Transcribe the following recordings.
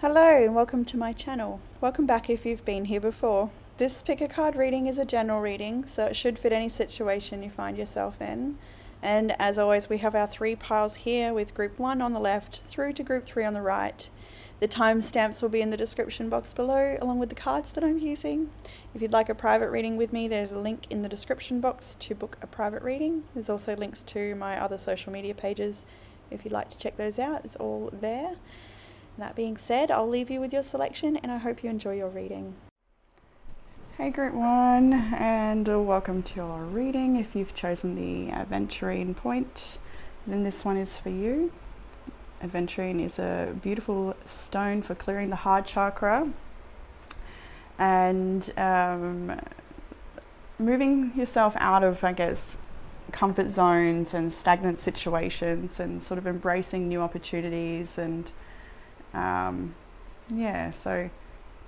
Hello and welcome to my channel. Welcome back if you've been here before. This pick a card reading is a general reading, so it should fit any situation you find yourself in. And as always, we have our three piles here with group 1 on the left through to group 3 on the right. The timestamps will be in the description box below along with the cards that I'm using. If you'd like a private reading with me, there's a link in the description box to book a private reading. There's also links to my other social media pages. If you'd like to check those out, it's all there. That being said, I'll leave you with your selection and I hope you enjoy your reading. Hey Group 1, and welcome to your reading. If you've chosen the Aventurine point, then this one is for you. Aventurine is a beautiful stone for clearing the heart chakra and moving yourself out of, comfort zones and stagnant situations and sort of embracing new opportunities and so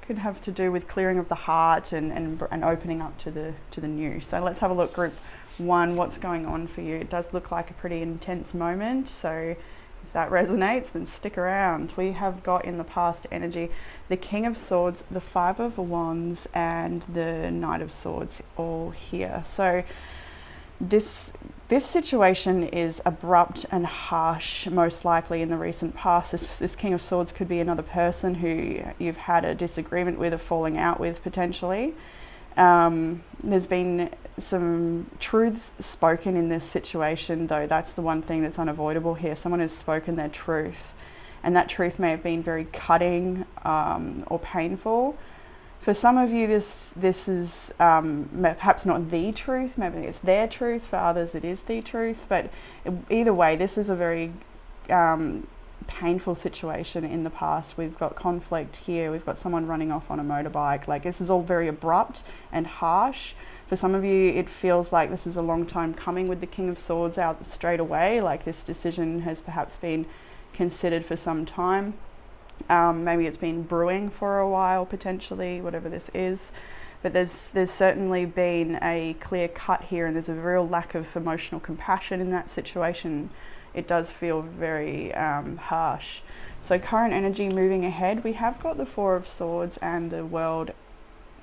could have to do with clearing of the heart and opening up to the new. So let's have a look, Group 1, what's going on for you. It does look like a pretty intense moment, so if that resonates, then stick around. We have got in the past energy the King of Swords, the Five of Wands, and the Knight of Swords all here. So this situation is abrupt and harsh, most likely in the recent past. This King of Swords could be another person who you've had a disagreement with, a falling out with potentially. There's been some truths spoken in this situation, though. That's the one thing that's unavoidable here. Someone has spoken their truth, and that truth may have been very cutting or painful. For some of you, this is perhaps not the truth, maybe it's their truth. For others, it is the truth. But either way, this is a very painful situation in the past. We've got conflict here. We've got someone running off on a motorbike. Like, this is all very abrupt and harsh. For some of you, it feels like this is a long time coming with the King of Swords out straight away. Like, this decision has perhaps been considered for some time. Maybe it's been brewing for a while, potentially, whatever this is. But there's certainly been a clear cut here, and there's a real lack of emotional compassion in that situation. It does feel very harsh. So current energy moving ahead, we have got the Four of Swords and the World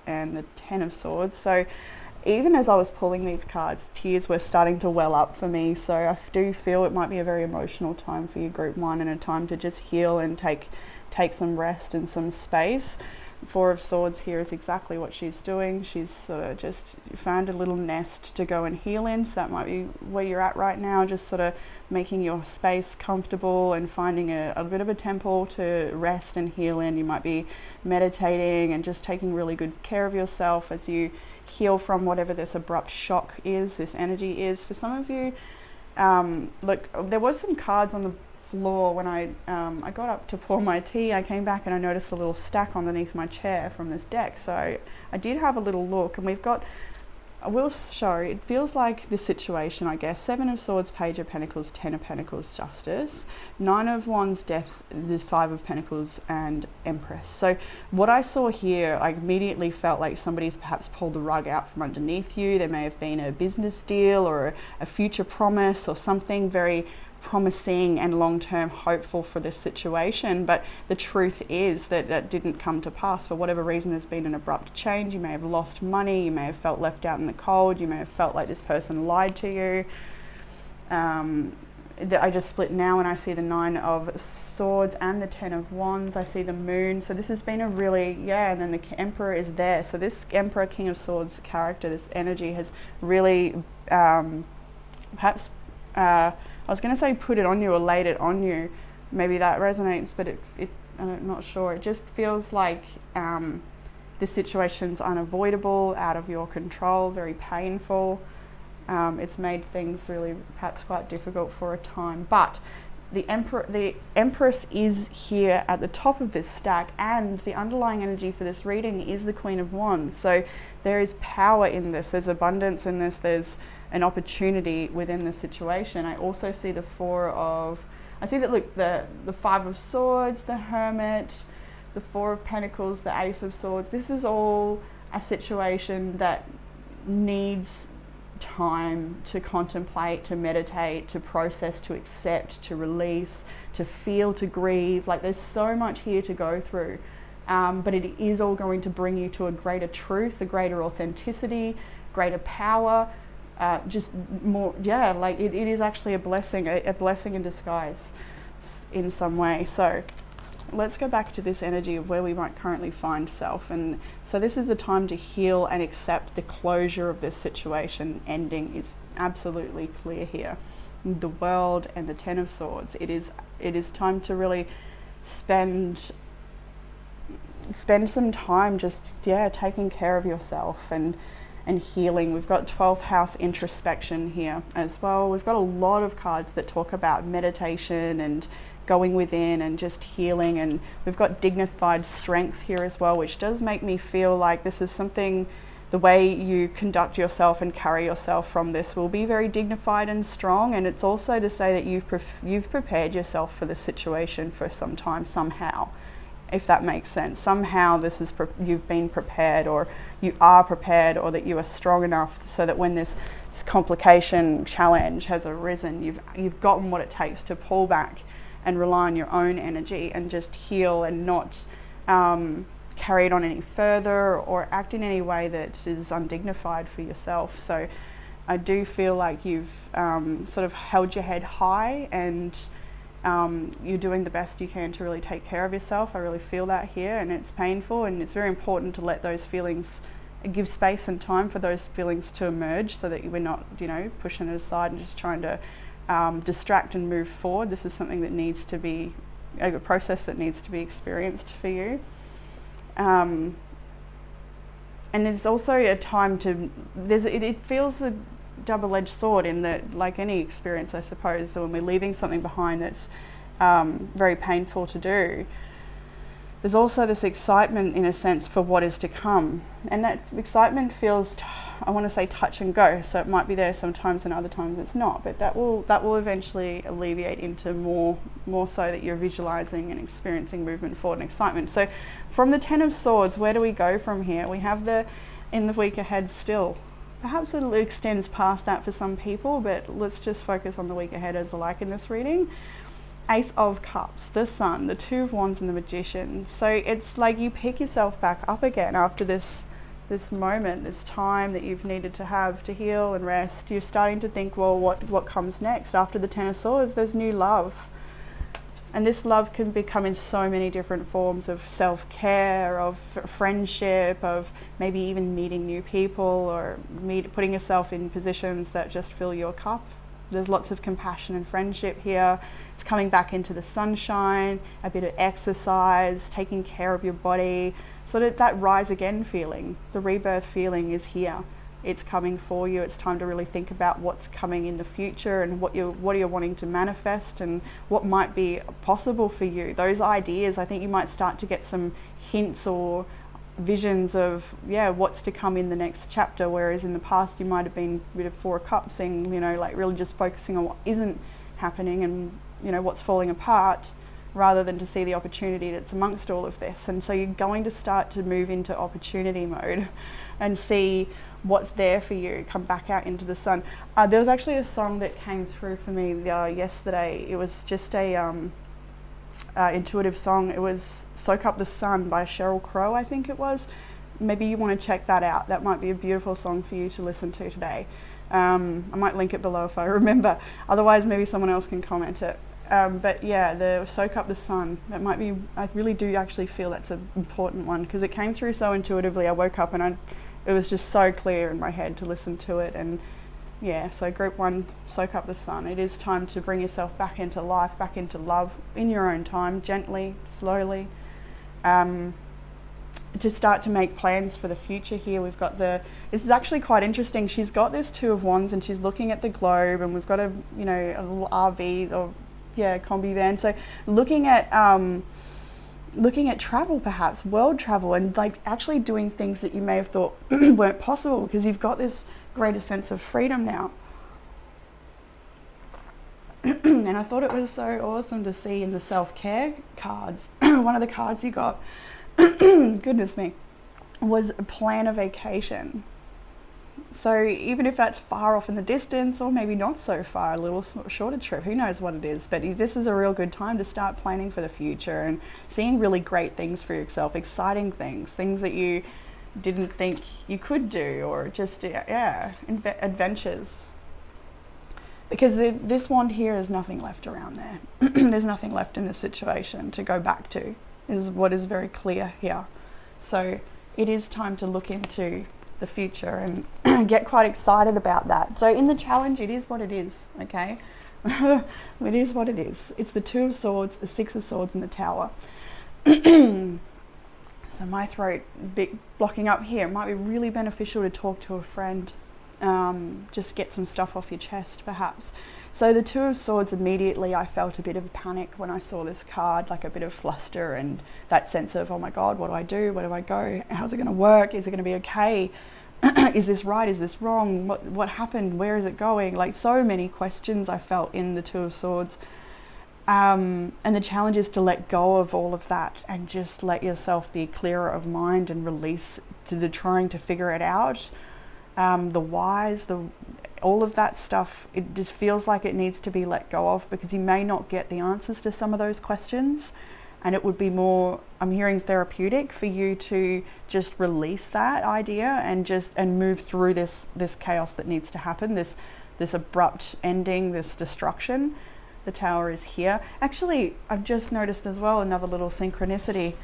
and the Ten of Swords. So even as I was pulling these cards, tears were starting to well up for me. So I do feel it might be a very emotional time for you, Group 1, and a time to just heal and take some rest and some space. Four of Swords here is exactly what she's doing. She's sort of just found a little nest to go and heal in. So that might be where you're at right now, just sort of making your space comfortable and finding a bit of a temple to rest and heal in. You might be meditating and just taking really good care of yourself as you heal from whatever this abrupt shock is, this energy is. For some of you, look, there was some cards on the floor when I got up to pour my tea. I came back and I noticed a little stack underneath my chair from this deck, so I did have a little look, and we've got, I will show, it feels like this situation, I guess. Seven of Swords, Page of Pentacles, Ten of Pentacles, Justice, Nine of Wands, Death, the Five of Pentacles, and Empress. So what I saw here, I immediately felt like somebody's perhaps pulled the rug out from underneath you. There may have been a business deal or a future promise or something very promising and long-term hopeful for this situation, but the truth is that that didn't come to pass. For whatever reason, there's been an abrupt change. You may have lost money, you may have felt left out in the cold, you may have felt like this person lied to you. I just split now and I see the Nine of Swords and the Ten of Wands. I see the Moon. So this has been a really, and then the Emperor is there. So this Emperor, King of Swords character, this energy has really perhaps I was going to say put it on you or laid it on you. Maybe that resonates, but I'm not sure. It just feels like this situation's unavoidable, out of your control, very painful. It's made things really perhaps quite difficult for a time. But the Empress is here at the top of this stack, and the underlying energy for this reading is the Queen of Wands. So there is power in this. There's abundance in this. There's an opportunity within the situation. I also see the I see that, look, the Five of Swords, the Hermit, the Four of Pentacles, the Ace of Swords. This is all a situation that needs time to contemplate, to meditate, to process, to accept, to release, to feel, to grieve. Like there's so much here to go through, but it is all going to bring you to a greater truth, a greater authenticity, greater power, just more, yeah, like it is actually a blessing in disguise in some way. So let's go back to this energy of where we might currently find self. And so this is the time to heal and accept the closure of this situation ending is absolutely clear here. The World and the Ten of Swords. It is time to really spend some time just, yeah, taking care of yourself and healing. We've got 12th house introspection here as well. We've got a lot of cards that talk about meditation and going within and just healing, and we've got dignified strength here as well, which does make me feel like this is something, the way you conduct yourself and carry yourself from this will be very dignified and strong. And it's also to say that you've prepared yourself for this situation for some time somehow, if that makes sense. Somehow this is you've been prepared, or you are prepared, or that you are strong enough so that when this complication, challenge has arisen, you've gotten what it takes to pull back and rely on your own energy and just heal and not carry it on any further or act in any way that is undignified for yourself. So I do feel like you've sort of held your head high, and you're doing the best you can to really take care of yourself. I really feel that here, and it's painful, and it's very important to let those feelings, give space and time for those feelings to emerge, so that we're not, pushing it aside and just trying to distract and move forward. This is something that needs to be a process that needs to be experienced for you. And it's also a time to, it feels a double-edged sword in that, like any experience, I suppose, that when we're leaving something behind that's very painful to do, there's also this excitement, in a sense, for what is to come. And that excitement feels, I want to say, touch and go. So it might be there sometimes and other times it's not, but that will eventually alleviate into more so that you're visualizing and experiencing movement forward and excitement. So from the Ten of Swords, where do we go from here? We have in the week ahead still. Perhaps it extends past that for some people, but let's just focus on the week ahead as I like in this reading. Ace of Cups, the Sun, the Two of Wands, and the Magician. So it's like you pick yourself back up again after this moment, this time that you've needed to have to heal and rest. You're starting to think, well, what comes next? After the Ten of Swords, there's new love. And this love can become in so many different forms of self-care, of friendship, of maybe even meeting new people, or putting yourself in positions that just fill your cup. There's lots of compassion and friendship here. It's coming back into the sunshine, a bit of exercise, taking care of your body. So that rise again feeling, the rebirth feeling is here. It's coming for you. It's time to really think about what's coming in the future and what you're wanting to manifest and what might be possible for you. Those ideas, I think you might start to get some hints or visions of what's to come in the next chapter, whereas in the past you might have been a bit of Four of Cups, saying like really just focusing on what isn't happening and what's falling apart, rather than to see the opportunity that's amongst all of this. And so you're going to start to move into opportunity mode and see what's there for you, come back out into the sun. There was actually a song that came through for me yesterday. It was just a intuitive song. It was Soak Up the Sun by Sheryl Crow, I think it was. Maybe you want to check that out. That might be a beautiful song for you to listen to today. I might link it below if I remember. Otherwise, maybe someone else can comment it. But yeah, the Soak Up the Sun, that might be, I really do actually feel that's an important one, because it came through so intuitively. I woke up and it was just so clear in my head to listen to it. And yeah, so group 1, Soak Up the Sun. It is time to bring yourself back into life, back into love, in your own time, gently, slowly. To start to make plans for the future here. We've got this is actually quite interesting. She's got this Two of Wands and she's looking at the globe, and we've got a little RV or combi van. So looking at travel, perhaps world travel, and like actually doing things that you may have thought weren't possible, because you've got this greater sense of freedom now. And I thought it was so awesome to see in the self-care cards. One of the cards you got, goodness me, was plan a vacation. So even if that's far off in the distance, or maybe not so far, a little shorter trip, who knows what it is, but this is a real good time to start planning for the future and seeing really great things for yourself, exciting things, things that you didn't think you could do, or just, adventures. Because this wand here is nothing left around there. There's nothing left in this situation to go back to, is what is very clear here. So it is time to look into the future and get quite excited about that. So in the challenge, it is what it is, okay? It is what it is. It's the Two of Swords, the Six of Swords, and the Tower. So my throat is a bit blocking up here. It might be really beneficial to talk to a friend. Just get some stuff off your chest, perhaps. So the Two of Swords, immediately I felt a bit of panic when I saw this card, like a bit of fluster and that sense of, oh my God, what do I do? Where do I go? How's it going to work? Is it going to be okay? Is this right? Is this wrong? What happened? Where is it going? Like, so many questions I felt in the Two of Swords. And the challenge is to let go of all of that and just let yourself be clearer of mind and release to the trying to figure it out. The whys, all of that stuff, it just feels like it needs to be let go of, because you may not get the answers to some of those questions, and it would be more, I'm hearing, therapeutic for you to just release that idea and move through this chaos that needs to happen, this abrupt ending, this destruction. The Tower is here. Actually, I've just noticed as well another little synchronicity.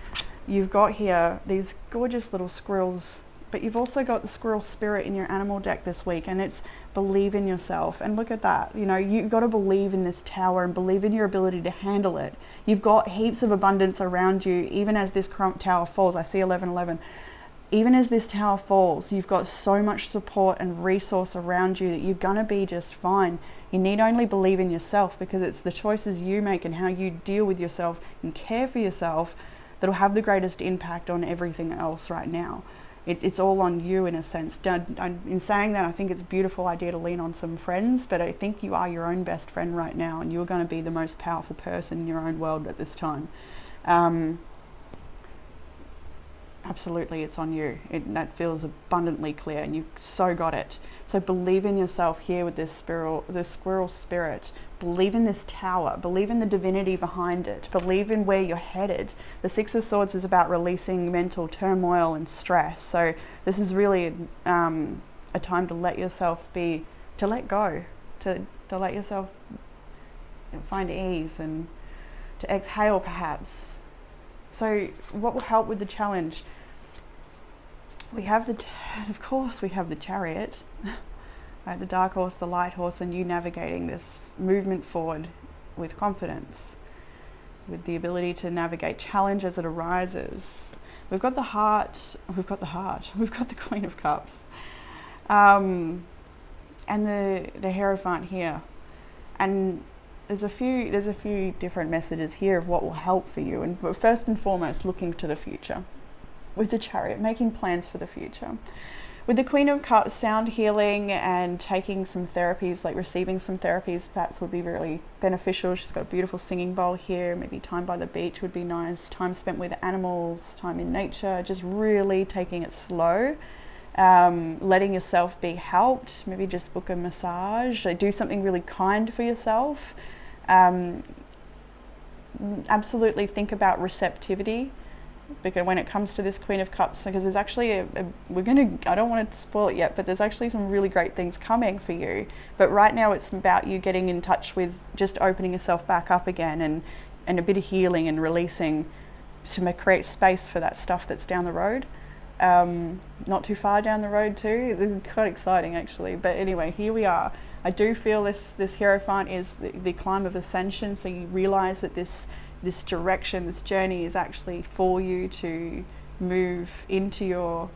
You've got here these gorgeous little squirrels, but you've also got the squirrel spirit in your animal deck this week, and it's believe in yourself. And look at that, you've got to believe in this tower and believe in your ability to handle it. You've got heaps of abundance around you, even as this tower falls. I see 1111. Even as this tower falls, you've got so much support and resource around you that you're gonna be just fine. You need only believe in yourself, because it's the choices you make and how you deal with yourself and care for yourself that'll have the greatest impact on everything else right now. It's all on you, in a sense. In saying that, I think it's a beautiful idea to lean on some friends, but I think you are your own best friend right now, and you're going to be the most powerful person in your own world at this time. Absolutely, it's on you. That feels abundantly clear, and you've so got it. So believe in yourself here with this squirrel spirit. Believe in this tower. Believe in the divinity behind it. Believe in where you're headed. The Six of Swords is about releasing mental turmoil and stress. So this is really a time to let yourself to let go, to let yourself find ease and to exhale, perhaps. So what will help with the challenge? We have of course we have the Chariot, right? The dark horse, the light horse, and you navigating this movement forward with confidence, with the ability to navigate challenge as it arises. We've got the heart, we've got the Queen of Cups, and the Hierophant here. And there's a few different messages here of what will help for you. And first and foremost, looking to the future. With the Chariot, making plans for the future. With the Queen of Cups, sound healing and taking some therapies, like receiving some therapies, perhaps would be really beneficial. She's got a beautiful singing bowl here. Maybe time by the beach would be nice. Time spent with animals, time in nature, just really taking it slow. Letting yourself be helped. Maybe just book a massage. Do something really kind for yourself. Absolutely think about receptivity, because when it comes to this Queen of Cups, because there's actually I don't want to spoil it yet, but there's actually some really great things coming for you. But right now it's about you getting in touch with just opening yourself back up again, and a bit of healing and releasing to create space for that stuff that's down the road. Not too far down the road too. This is quite exciting, actually. But anyway, here we are. I do feel this Hierophant is the climb of ascension, so you realize that this direction, this journey is actually for you to move into your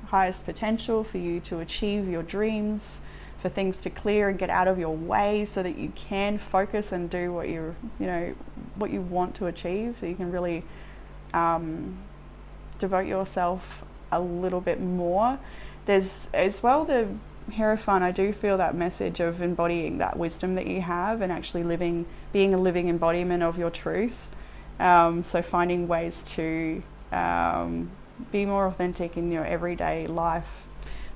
highest potential, for you to achieve your dreams, for things to clear and get out of your way so that you can focus and do what you want to achieve, so you can really devote yourself a little bit more. There's as well the Hierophant. I do feel that message of embodying that wisdom that you have and actually being a living embodiment of your truth. So finding ways to be more authentic in your everyday life.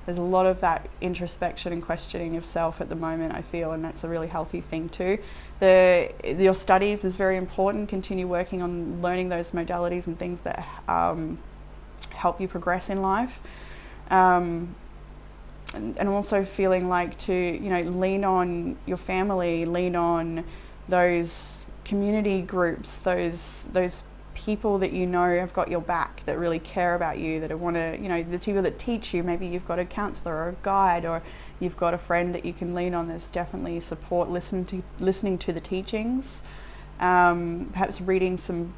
There's a lot of that introspection and questioning of self at the moment, I feel, and that's a really healthy thing too. Your studies is very important. Continue working on learning those modalities and things that help you progress in life. And also feeling like to, you know, lean on your family, lean on those community groups, those people that you know have got your back, that really care about you, that want to, you know, the people that teach you. Maybe you've got a counselor or a guide, or you've got a friend that you can lean on. There's definitely support. Listening to the teachings, perhaps reading some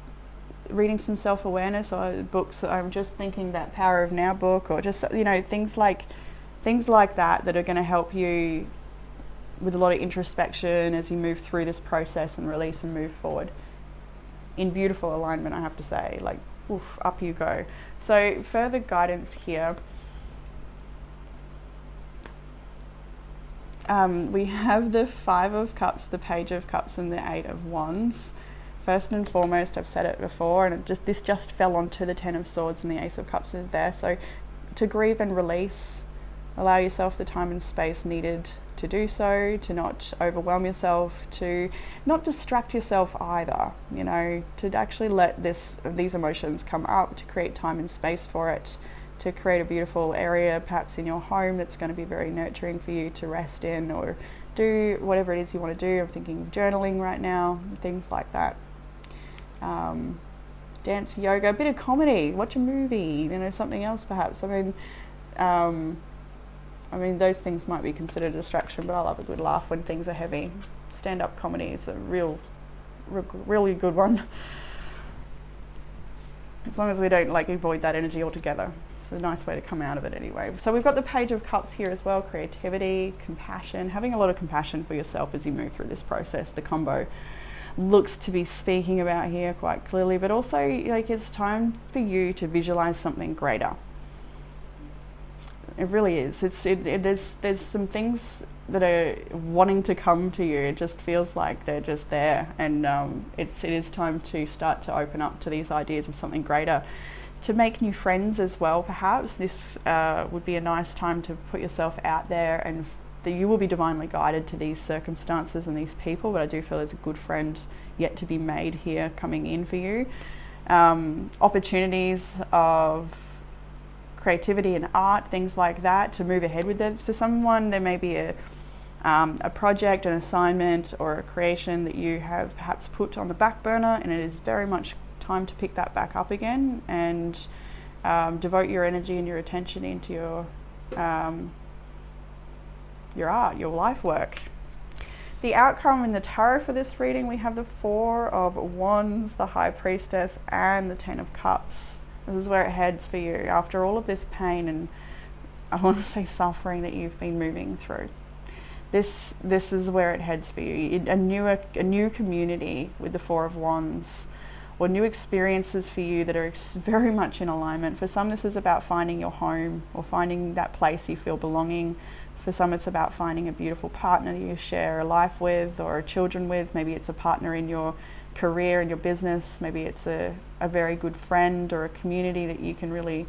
self-awareness or books. I'm just thinking that Power of Now book, or just, you know, things like that are going to help you with a lot of introspection as you move through this process and release and move forward in beautiful alignment, I have to say. Like, oof, up you go. So further guidance here. We have the Five of Cups, the Page of Cups, and the Eight of Wands. First and foremost, I've said it before, and this just fell onto the Ten of Swords, and the Ace of Cups is there. So to grieve and release, allow yourself the time and space needed to do so, to not overwhelm yourself, to not distract yourself either, you know, to actually let these emotions come up, to create time and space for it, to create a beautiful area perhaps in your home that's going to be very nurturing for you to rest in, or do whatever it is you want to do. I'm thinking of journaling right now, things like that. Dance, yoga, a bit of comedy, watch a movie, you know, something else perhaps. I mean, those things might be considered a distraction, but I love a good laugh when things are heavy. Stand-up comedy is a really good one. As long as we don't like avoid that energy altogether. It's a nice way to come out of it anyway. So we've got the Page of Cups here as well. Creativity, compassion, having a lot of compassion for yourself as you move through this process. The combo looks to be speaking about here quite clearly, but also like it's time for you to visualize something greater. It really is. There's some things that are wanting to come to you. It just feels like they're just there, and it is time to start to open up to these ideas of something greater. To make new friends as well, perhaps. This would be a nice time to put yourself out there, and you will be divinely guided to these circumstances and these people, but I do feel there's a good friend yet to be made here coming in for you. Opportunities of creativity and art, things like that, to move ahead with it. For someone, there may be a project, an assignment, or a creation that you have perhaps put on the back burner, and it is very much time to pick that back up again and devote your energy and your attention into your art, your life work. The outcome in the tarot for this reading, we have the Four of Wands, the High Priestess, and the Ten of Cups. This is where it heads for you after all of this pain and, I want to say, suffering that you've been moving through. This is where it heads for you. A new community with the Four of Wands, or new experiences for you that are very much in alignment. For some, this is about finding your home or finding that place you feel belonging. For some, it's about finding a beautiful partner you share a life with or children with. Maybe it's a partner in your career and your business. Maybe it's a very good friend or a community that you can really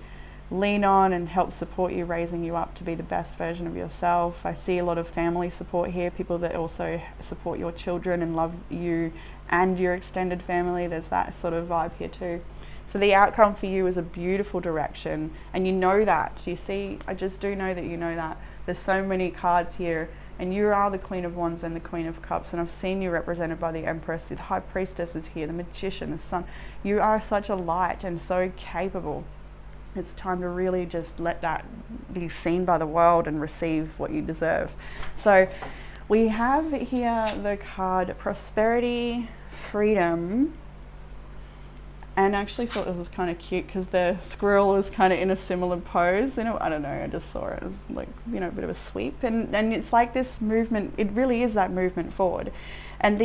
lean on and help support you, raising you up to be the best version of yourself. I see a lot of family support here, people that also support your children and love you and your extended family. There's that sort of vibe here too. So the outcome for you is a beautiful direction, and you know that. You see, I just do know that you know that. There's so many cards here, and you are the Queen of Wands and the Queen of Cups, and I've seen you represented by the Empress. The High Priestess is here, the Magician, the Sun. You are such a light and so capable. It's time to really just let that be seen by the world and receive what you deserve. So we have here the card Prosperity, Freedom, and I actually thought this was kind of cute because the squirrel was kind of in a similar pose. You know, I don't know, I just saw it as like, you know, a bit of a sweep, and it's like this movement. It really is that movement forward, and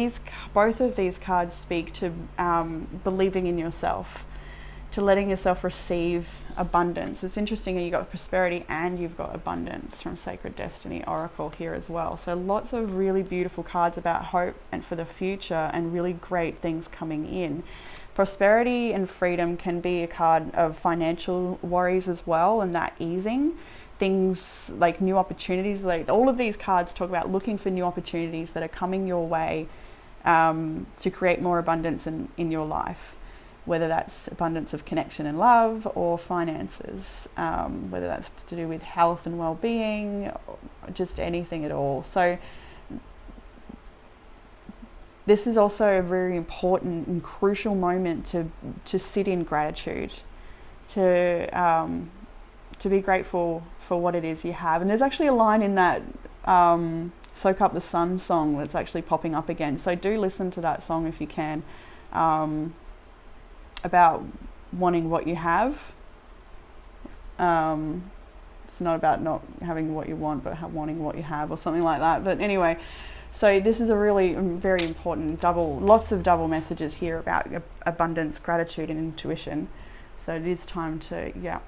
both of these cards speak to believing in yourself, to letting yourself receive abundance. It's interesting, you got prosperity and you've got abundance from Sacred Destiny Oracle here as well. So lots of really beautiful cards about hope and for the future, and really great things coming in. Prosperity and freedom can be a card of financial worries as well, and that easing. things like new opportunities. Like all of these cards talk about looking for new opportunities that are coming your way to create more abundance in your life, whether that's abundance of connection and love or finances, whether that's to do with health and well-being, or just anything at all. So this is also a very important and crucial moment to sit in gratitude, to be grateful for what it is you have. And there's actually a line in that Soak Up the Sun song that's actually popping up again. So do listen to that song if you can, about wanting what you have. It's not about not having what you want, but wanting what you have, or something like that. But anyway, so this is a really very important lots of double messages here about abundance, gratitude, and intuition. So it is time to,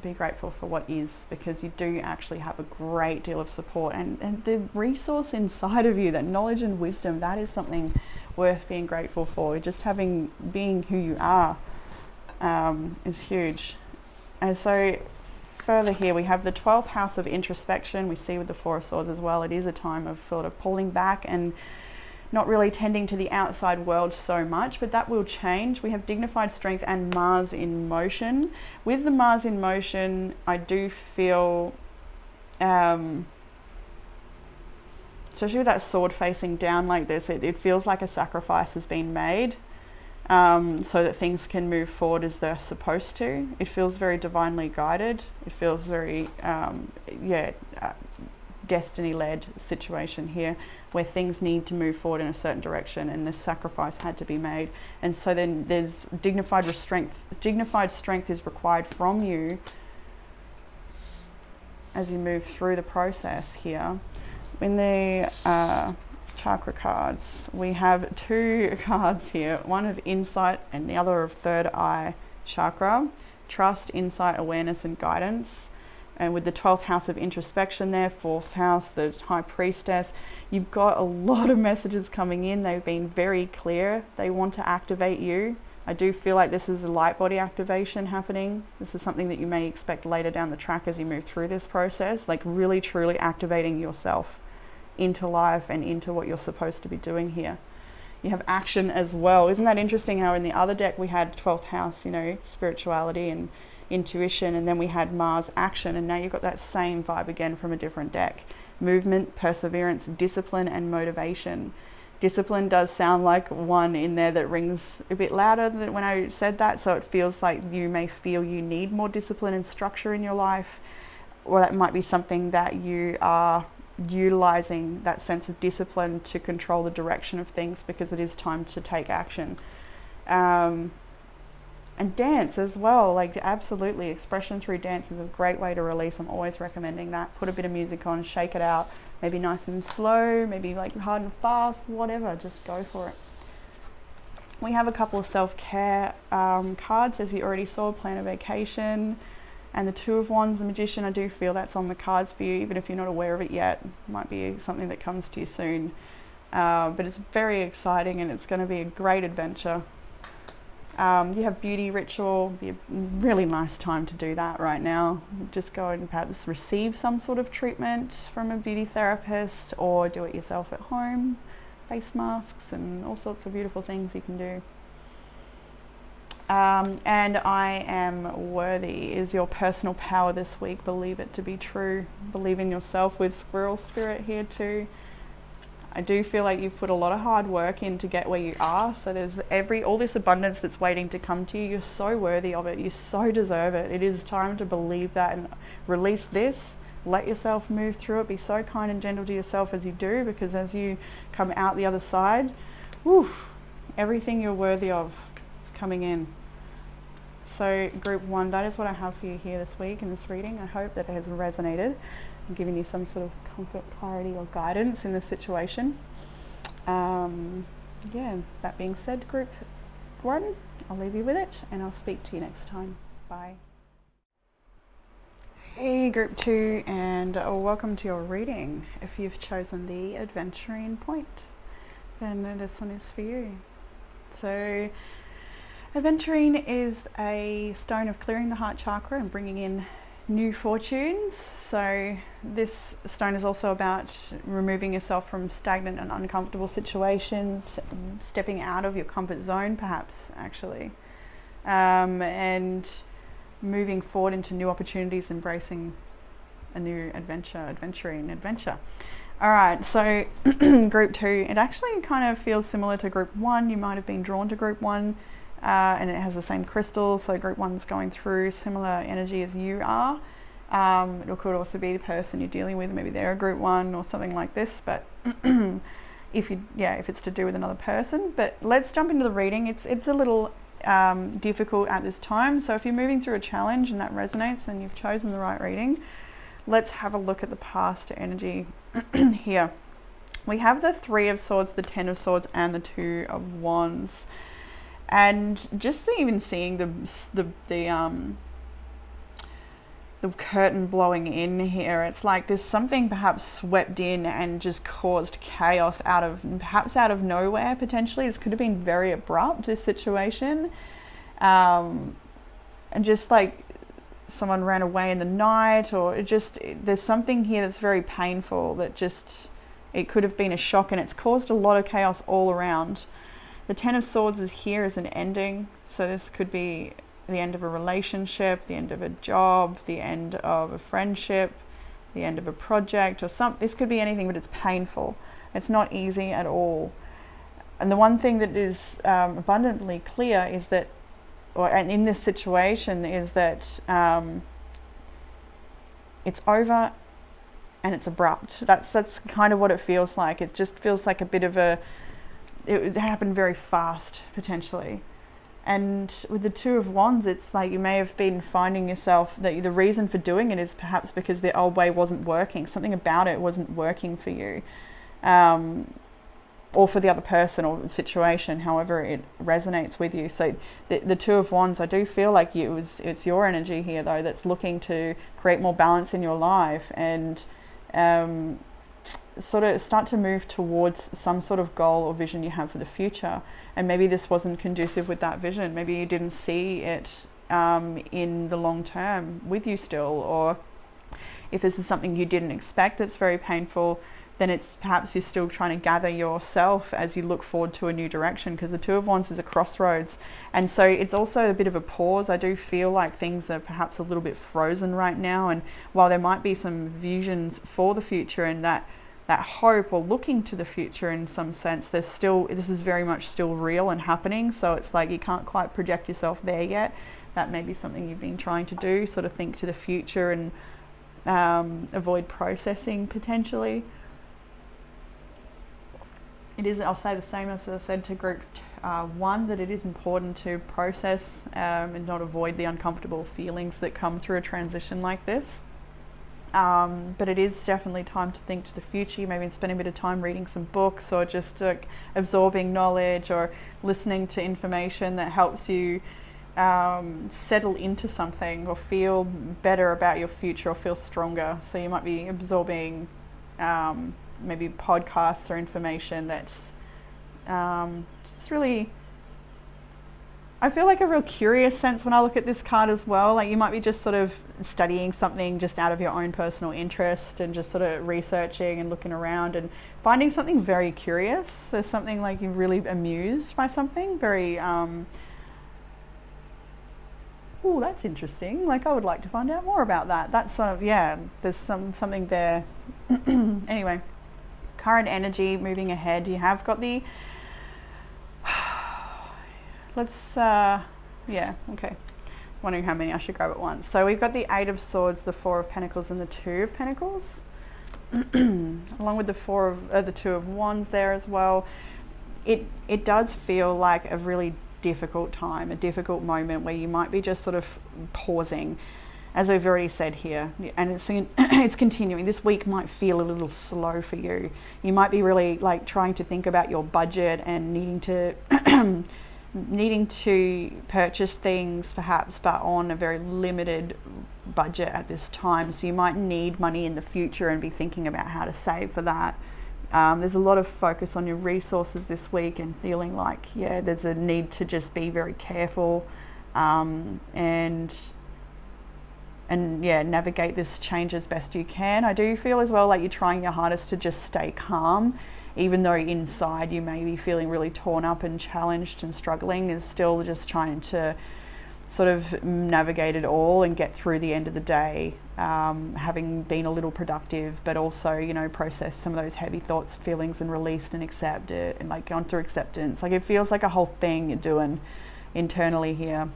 be grateful for what is, because you do actually have a great deal of support, and the resource inside of you, that knowledge and wisdom, that is something worth being grateful for. Just being who you are is huge. And so further here we have the 12th house of introspection. We see with the Four of Swords as well, it is a time of sort of pulling back and not really tending to the outside world so much, but that will change. We have dignified strength and Mars in motion. With the Mars in motion, I do feel, especially with that sword facing down like this, it feels like a sacrifice has been made, so that things can move forward as they're supposed to. It feels very divinely guided. It feels very, destiny-led situation here, where things need to move forward in a certain direction, and this sacrifice had to be made. And so then there's dignified strength is required from you as you move through the process here. In the chakra cards, we have two cards here, one of insight and the other of third eye chakra. Trust, insight, awareness, and guidance. And with the 12th house of introspection there, 4th house, the High Priestess, you've got a lot of messages coming in. They've been very clear. They want to activate you. I do feel like this is a light body activation happening. This is something that you may expect later down the track as you move through this process, like really truly activating yourself into life and into what you're supposed to be doing here. You have action as well. Isn't that interesting how in the other deck we had 12th house, spirituality and intuition, and then we had Mars action, and now you've got that same vibe again from a different deck. Movement, perseverance, discipline, and motivation. Discipline does sound like one in there that rings a bit louder than when I said that, so it feels like you may feel you need more discipline and structure in your life, or that might be something that you are utilizing, that sense of discipline, to control the direction of things, because it is time to take action. And dance as well, like absolutely, expression through dance is a great way to release. I'm always recommending that. Put a bit of music on, shake it out, maybe nice and slow, maybe like hard and fast, whatever, just go for it. We have a couple of self-care cards, as you already saw, plan a vacation, and the Two of Wands, the Magician. I do feel that's on the cards for you, even if you're not aware of it yet. It might be something that comes to you soon, but it's very exciting, and it's going to be a great adventure. You have beauty ritual, be a really nice time to do that right now. Just go and perhaps receive some sort of treatment from a beauty therapist, or do it yourself at home. Face masks and all sorts of beautiful things you can do. And I am worthy is your personal power this week. Believe it to be true. Believe in yourself with Squirrel Spirit here too. I do feel like you've put a lot of hard work in to get where you are. So there's all this abundance that's waiting to come to you. You're so worthy of it. You so deserve it. It is time to believe that and release this. Let yourself move through it. Be so kind and gentle to yourself as you do, because as you come out the other side, everything you're worthy of is coming in. So group 1, that is what I have for you here this week in this reading. I hope that it has resonated and given you some sort of comfort, clarity, or guidance in this situation. That being said, group 1, I'll leave you with it, and I'll speak to you next time. Bye. Hey group 2, and welcome to your reading. If you've chosen the adventuring point, then this one is for you. So aventurine is a stone of clearing the heart chakra and bringing in new fortunes. So this stone is also about removing yourself from stagnant and uncomfortable situations, stepping out of your comfort zone perhaps, actually, and moving forward into new opportunities, embracing a new adventure. All right, so group 2, it actually kind of feels similar to group 1. You might have been drawn to group 1, and it has the same crystal, so group 1's going through similar energy as you are. It could also be the person you're dealing with, maybe they're a group 1 or something like this, but if it's to do with another person. But let's jump into the reading. It's a little difficult at this time, so if you're moving through a challenge and that resonates, then you've chosen the right reading. Let's have a look at the past energy here. We have the 3 of Swords, the 10 of Swords, and the 2 of Wands. And just even seeing the curtain blowing in here, it's like there's something perhaps swept in and just caused chaos out of nowhere, potentially. This could have been very abrupt, this situation. And just like someone ran away in the night, or there's something here that's very painful, that just, it could have been a shock, and it's caused a lot of chaos all around. The 10 of Swords is here as an ending, so this could be the end of a relationship, the end of a job, the end of a friendship, the end of a project, or this could be anything, but it's painful. It's not easy at all. And the one thing that is abundantly clear is that, and in this situation, is that it's over and it's abrupt. That's kind of what it feels like. It just feels like a bit of it happened very fast, potentially. And with the 2 of Wands, it's like you may have been finding yourself that the reason for doing it is perhaps because the old way wasn't working. Something about it wasn't working for you. Or for the other person or the situation, however it resonates with you. So the 2 of Wands, I do feel like it's your energy here, though, that's looking to create more balance in your life and sort of start to move towards some sort of goal or vision you have for the future. And maybe this wasn't conducive with that vision. Maybe you didn't see it in the long term with you still, or if this is something you didn't expect that's very painful, then it's perhaps you're still trying to gather yourself as you look forward to a new direction, because the 2 of Wands is a crossroads. And so it's also a bit of a pause. I do feel like things are perhaps a little bit frozen right now, and while there might be some visions for the future and that hope or looking to the future in some sense, this is very much still real and happening. So it's like you can't quite project yourself there yet. That may be something you've been trying to do, sort of think to the future and avoid processing potentially. I'll say the same as I said to group 1, that it is important to process and not avoid the uncomfortable feelings that come through a transition like this. But it is definitely time to think to the future. You maybe spend a bit of time reading some books, or just absorbing knowledge, or listening to information that helps you settle into something, or feel better about your future, or feel stronger. So you might be absorbing maybe podcasts or information that's just really, I feel like a real curious sense when I look at this card as well. Like you might be just sort of studying something just out of your own personal interest, and just sort of researching and looking around and finding something very curious. There's something like you're really amused by something very oh, that's interesting, like I would like to find out more about that. That's there's something there. Anyway, current energy moving ahead, you have got the wondering how many I should grab at once. So we've got the 8 of Swords, the 4 of Pentacles, and the 2 of Pentacles along with the 2 of Wands there as well. It does feel like a really difficult time, a difficult moment where you might be just sort of pausing, as I've already said here, and it's continuing. This week might feel a little slow for you. You might be really like trying to think about your budget and needing to purchase things perhaps, but on a very limited budget at this time. So you might need money in the future and be thinking about how to save for that. There's a lot of focus on your resources this week, and feeling like there's a need to just be very careful and and yeah, navigate this change as best you can. I do feel as well like you're trying your hardest to just stay calm, even though inside you may be feeling really torn up and challenged and struggling. Is still just trying to sort of navigate it all and get through the end of the day, having been a little productive, but also, you know, process some of those heavy thoughts, feelings, and released and accept it, and like gone through acceptance. Like it feels like a whole thing you're doing internally here.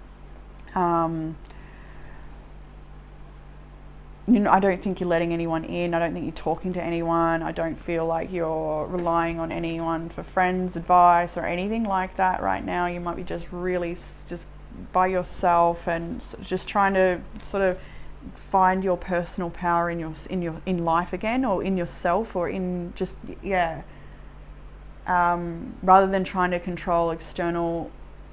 You know, I don't think you're letting anyone in. I don't think you're talking to anyone. I don't feel like you're relying on anyone for friends, advice, or anything like that right now. You might be just really just by yourself and just trying to sort of find your personal power in life again, or in yourself, or in just rather than trying to control external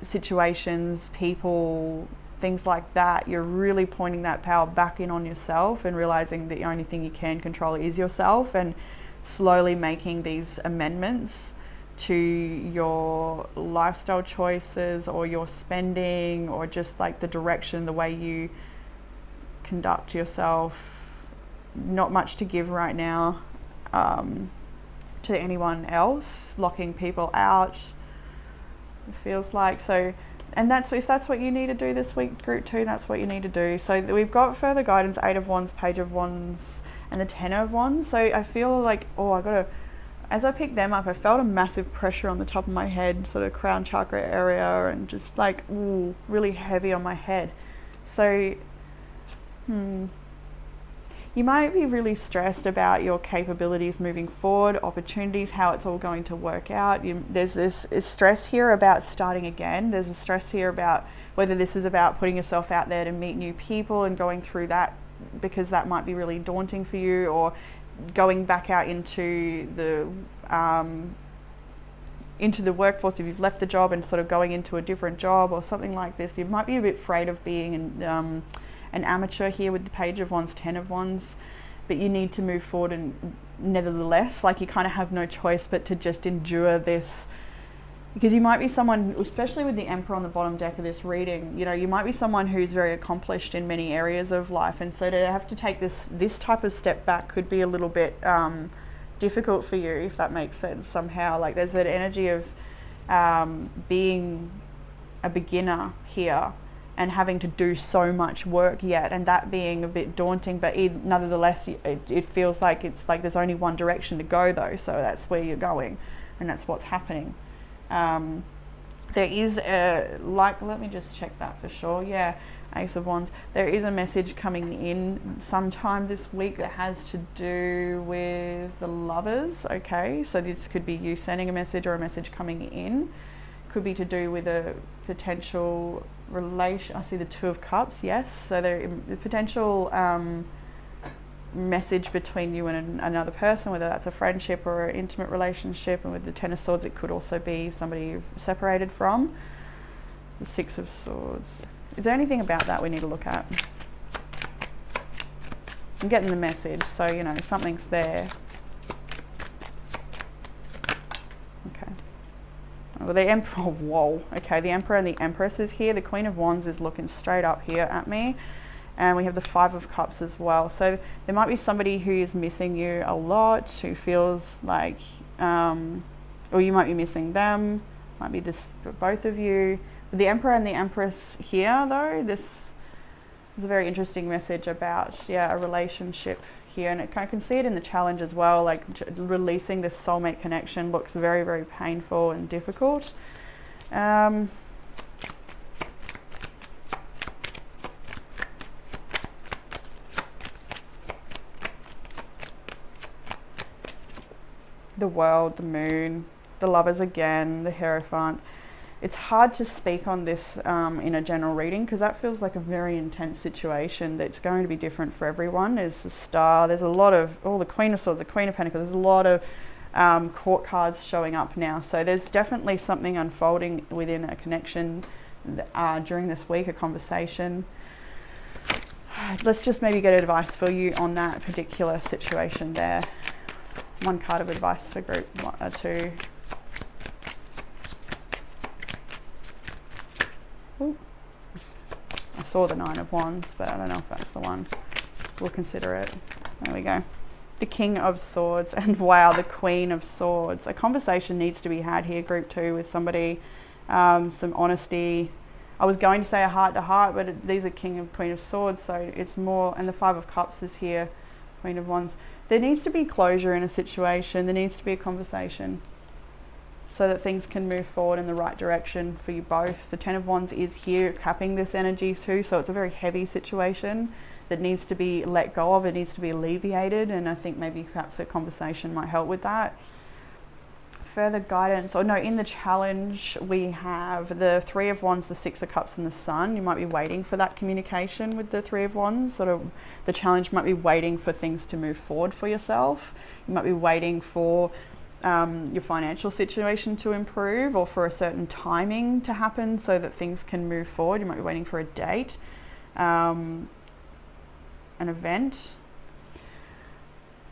situations, people, things like that. You're really pointing that power back in on yourself and realizing that the only thing you can control is yourself, and slowly making these amendments to your lifestyle choices, or your spending, or just like the direction, the way you conduct yourself. Not much to give right now to anyone else, locking people out, it feels like. So, and that's, if that's what you need to do this week, group 2, that's what you need to do. So we've got further guidance, 8 of Wands, Page of Wands, and the 10 of Wands. So I feel like, as I picked them up, I felt a massive pressure on the top of my head, sort of crown chakra area, and just like, really heavy on my head. So, you might be really stressed about your capabilities moving forward, opportunities, how it's all going to work out. There's this stress here about starting again. There's a stress here about whether this is about putting yourself out there to meet new people and going through that, because that might be really daunting for you, or going back out into the workforce if you've left the job and sort of going into a different job or something like this. You might be a bit afraid of being an amateur here with the Page of Wands, 10 of Wands, but you need to move forward, and nevertheless, like, you kind of have no choice but to just endure this, because you might be someone, especially with the Emperor on the bottom deck of this reading, you know, you might be someone who's very accomplished in many areas of life, and so to have to take this type of step back could be a little bit difficult for you, if that makes sense somehow. Like, there's that energy of being a beginner here and having to do so much work yet, and that being a bit daunting, but nonetheless it feels like it's like there's only one direction to go though, so that's where you're going, and that's what's happening. There is let me just check that for sure. Yeah, Ace of Wands. There is a message coming in sometime this week that has to do with the lovers. Okay, so this could be you sending a message, or a message coming in. Could be to do with a potential relation. I see the Two of Cups. Yes, so there is potential message between you and another person, whether that's a friendship or an intimate relationship. And with the Ten of Swords, it could also be somebody you've separated from. The Six of Swords. Is there anything about that we need to look at? I'm getting the message, so you know something's there. Okay. Well, the Emperor, whoa, okay, the Emperor and the Empress is here. The Queen of Wands is looking straight up here at me. And we have the Five of Cups as well. So there might be somebody who is missing you a lot, who feels like, or you might be missing them. Might be this for both of you. With the Emperor and the Empress here, though, this is a very interesting message about, a relationship here. And I can see it in the challenge as well, like releasing this soulmate connection looks very, very painful and difficult. The World, the Moon, the Lovers again, the Hierophant. It's hard to speak on this in a general reading, because that feels like a very intense situation that's going to be different for everyone. There's the Star, there's a lot of, the Queen of Swords, the Queen of Pentacles, there's a lot of court cards showing up now. So there's definitely something unfolding within a connection during this week, a conversation. Let's just maybe get advice for you on that particular situation there. One card of advice for group 2. Ooh. I saw the Nine of Wands, but I don't know if that's the one. We'll consider it. There we go. The King of Swords, and wow, the Queen of Swords. A conversation needs to be had here, group 2, with somebody, some honesty. I was going to say a heart to heart, but these are King and Queen of Swords, so it's more, and the Five of Cups is here, Queen of Wands. There needs to be closure in a situation. There needs to be a conversation so that things can move forward in the right direction for you both. The Ten of Wands is here capping this energy too, so it's a very heavy situation that needs to be let go of. It needs to be alleviated, and I think maybe perhaps a conversation might help with that. Further guidance, or no, in the challenge we have the Three of Wands, the Six of Cups, and the Sun. You might be waiting for that communication with the Three of Wands. Sort of the challenge might be waiting for things to move forward for yourself. You might be waiting for your financial situation to improve, or for a certain timing to happen so that things can move forward. You might be waiting for a date, an event.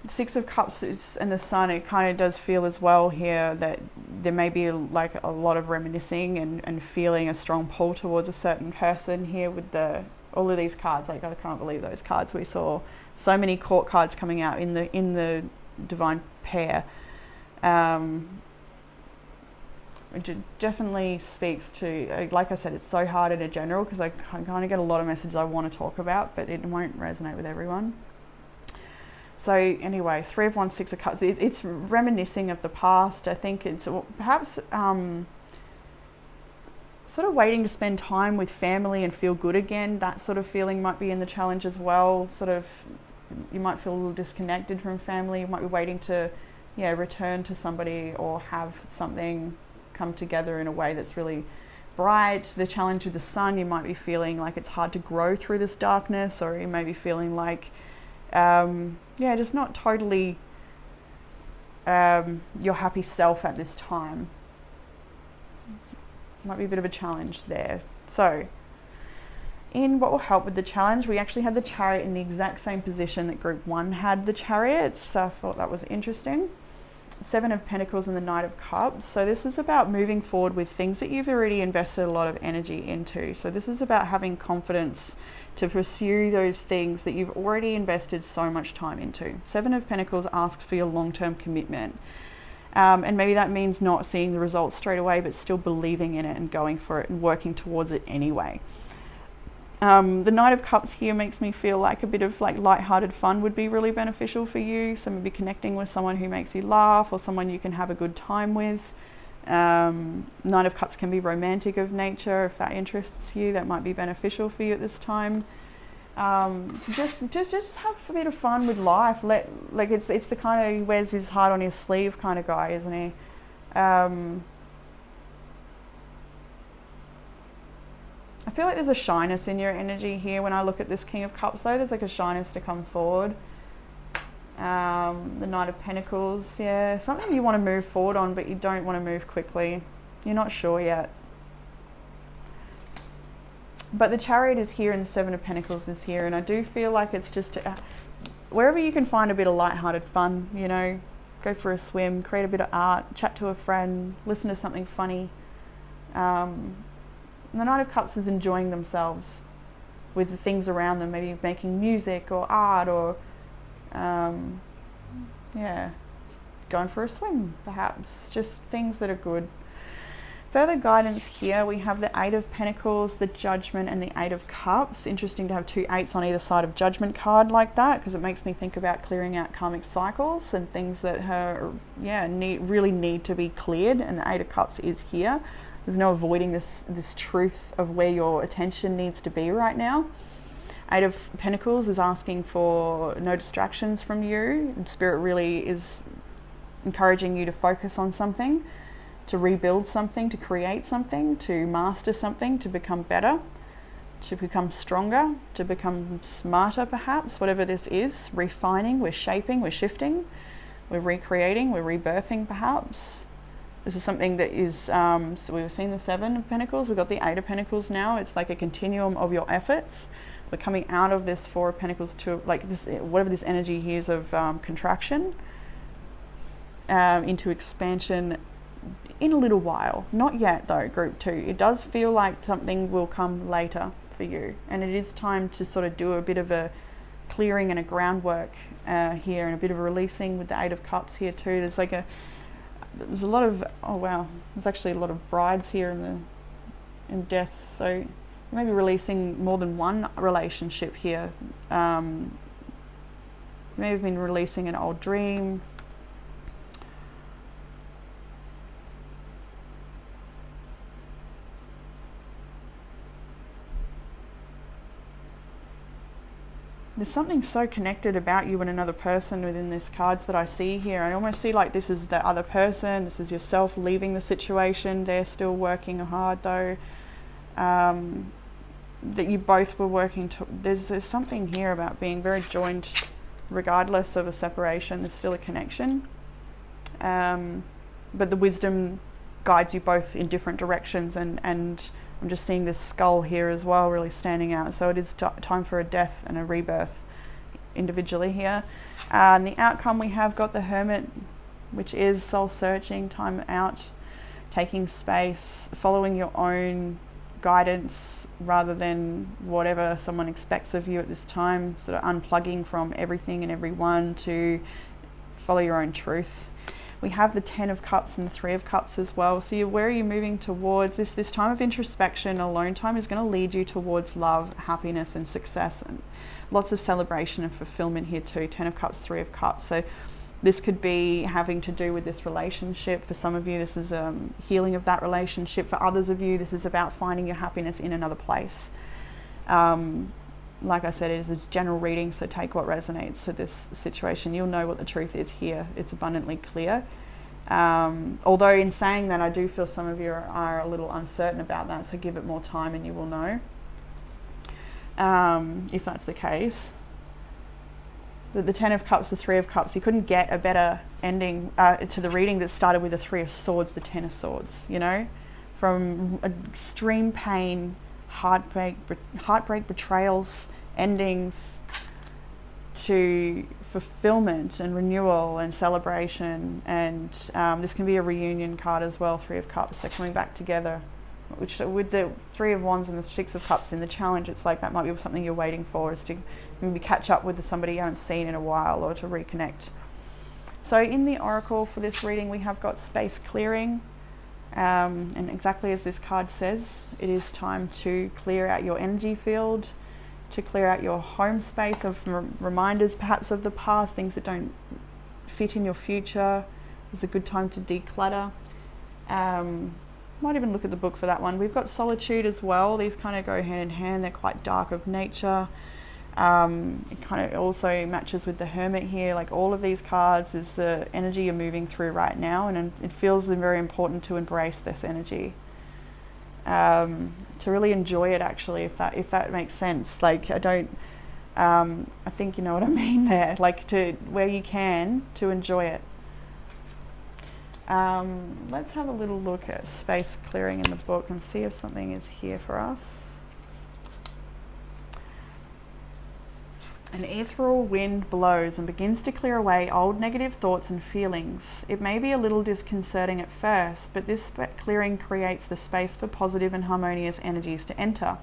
Six of Cups and the Sun, it kind of does feel as well here that there may be like a lot of reminiscing and feeling a strong pull towards a certain person here with all of these cards. Like, I can't believe those cards we saw. So many court cards coming out in the divine pair. It definitely speaks to, like I said, it's so hard in a general because I kind of get a lot of messages I want to talk about, but it won't resonate with everyone. So anyway, Three of Wands, Six of Cups, it's reminiscing of the past. I think it's perhaps sort of waiting to spend time with family and feel good again. That sort of feeling might be in the challenge as well. Sort of, you might feel a little disconnected from family. You might be waiting to, return to somebody or have something come together in a way that's really bright. The challenge with the Sun, you might be feeling like it's hard to grow through this darkness, or you may be feeling like just not totally your happy self at this time. Might be a bit of a challenge there. So in what will help with the challenge, we actually had the Chariot in the exact same position that group 1 had the Chariot, so I thought that was interesting. Seven of Pentacles and the Knight of Cups. So this is about moving forward with things that you've already invested a lot of energy into. So this is about having confidence to pursue those things that you've already invested so much time into. Seven of Pentacles asks for your long-term commitment. And maybe that means not seeing the results straight away, but still believing in it and going for it and working towards it anyway. The Knight of Cups here makes me feel like a bit of like light-hearted fun would be really beneficial for you. So maybe connecting with someone who makes you laugh, or someone you can have a good time with. Knight of Cups can be romantic of nature. If that interests you, that might be beneficial for you at this time. Just have a bit of fun with life. It's the kind of, he wears his heart on his sleeve kind of guy, isn't he? I feel like there's a shyness in your energy here when I look at this King of Cups though. There's like a shyness to come forward. The Knight of Pentacles, yeah, something you want to move forward on, but you don't want to move quickly. You're not sure yet. But the Chariot is here and the Seven of Pentacles is here, and I do feel like it's just wherever you can find a bit of light-hearted fun, go for a swim, create a bit of art, chat to a friend, listen to something funny. And the Knight of Cups is enjoying themselves with the things around them, maybe making music or art, or going for a swim perhaps, just things that are good. Further guidance here, we have the Eight of Pentacles, the Judgment, and the Eight of Cups. Interesting to have two eights on either side of Judgment card like that, because it makes me think about clearing out karmic cycles and things that really need to be cleared, and the Eight of Cups is here. There's no avoiding this truth of where your attention needs to be right now. Eight of Pentacles is asking for no distractions from you. And Spirit really is encouraging you to focus on something, to rebuild something, to create something, to master something, to become better, to become stronger, to become smarter perhaps, whatever this is. Refining, we're shaping, we're shifting, we're recreating, we're rebirthing perhaps. This is something that is, so we've seen the Seven of Pentacles, we've got the Eight of Pentacles now. It's like a continuum of your efforts. We're coming out of this Four of Pentacles to like this, whatever this energy here is of contraction, into expansion in a little while. Not yet though, group 2. It does feel like something will come later for you, and it is time to sort of do a bit of a clearing and a groundwork here, and a bit of a releasing with the Eight of Cups here too. There's a lot of, oh wow, there's actually a lot of brides here in deaths, so you may be releasing more than one relationship here. You may have been releasing an old dream. There's something so connected about you and another person within these cards that I see here. I almost see like this is the other person, this is yourself leaving the situation. They're still working hard though. That you both were working to, there's something here about being very joined regardless of a separation. There's still a connection. But the wisdom guides you both in different directions, and I'm just seeing this skull here as well really standing out. So it is time for a death and a rebirth individually here. And the outcome, we have got the Hermit, which is soul searching, time out, taking space, following your own guidance rather than whatever someone expects of you at this time, sort of unplugging from everything and everyone to follow your own truth. We have the Ten of Cups and the Three of Cups as well. So where are you moving towards? This time of introspection, alone time, is going to lead you towards love, happiness and success, and lots of celebration and fulfillment here too. Ten of Cups, Three of Cups. So this could be having to do with this relationship. For some of you, this is healing of that relationship. For others of you, this is about finding your happiness in another place. Like I said, it is a general reading, so take what resonates for this situation. You'll know what the truth is here. It's abundantly clear. Although in saying that, I do feel some of you are a little uncertain about that, so give it more time and you will know if that's the case. The Ten of Cups, the Three of Cups, you couldn't get a better ending to the reading that started with the Three of Swords, the Ten of Swords, you know? From extreme pain, heartbreak, betrayals, endings, to fulfillment and renewal and celebration. And this can be a reunion card as well, Three of Cups, so coming back together. Which with the Three of Wands and the Six of Cups in the challenge, it's like that might be something you're waiting for, is to maybe catch up with somebody you haven't seen in a while, or to reconnect. So in the Oracle for this reading, we have got space clearing. And exactly as this card says, it is time to clear out your energy field, to clear out your home space of reminders perhaps of the past, things that don't fit in your future. It's a good time to declutter. Might even look at the book for that one. We've got solitude as well. These kind of go hand in hand. They're quite dark of nature. It kind of also matches with the Hermit here. Like all of these cards is the energy you're moving through right now, and it feels very important to embrace this energy, to really enjoy it, actually, if that makes sense. Like I think you know what I mean there, like to where you can, to enjoy it. Let's have a little look at space clearing in the book and see if something is here for us. An ethereal wind blows and begins to clear away old negative thoughts and feelings. It may be a little disconcerting at first, but this clearing creates the space for positive and harmonious energies to enter.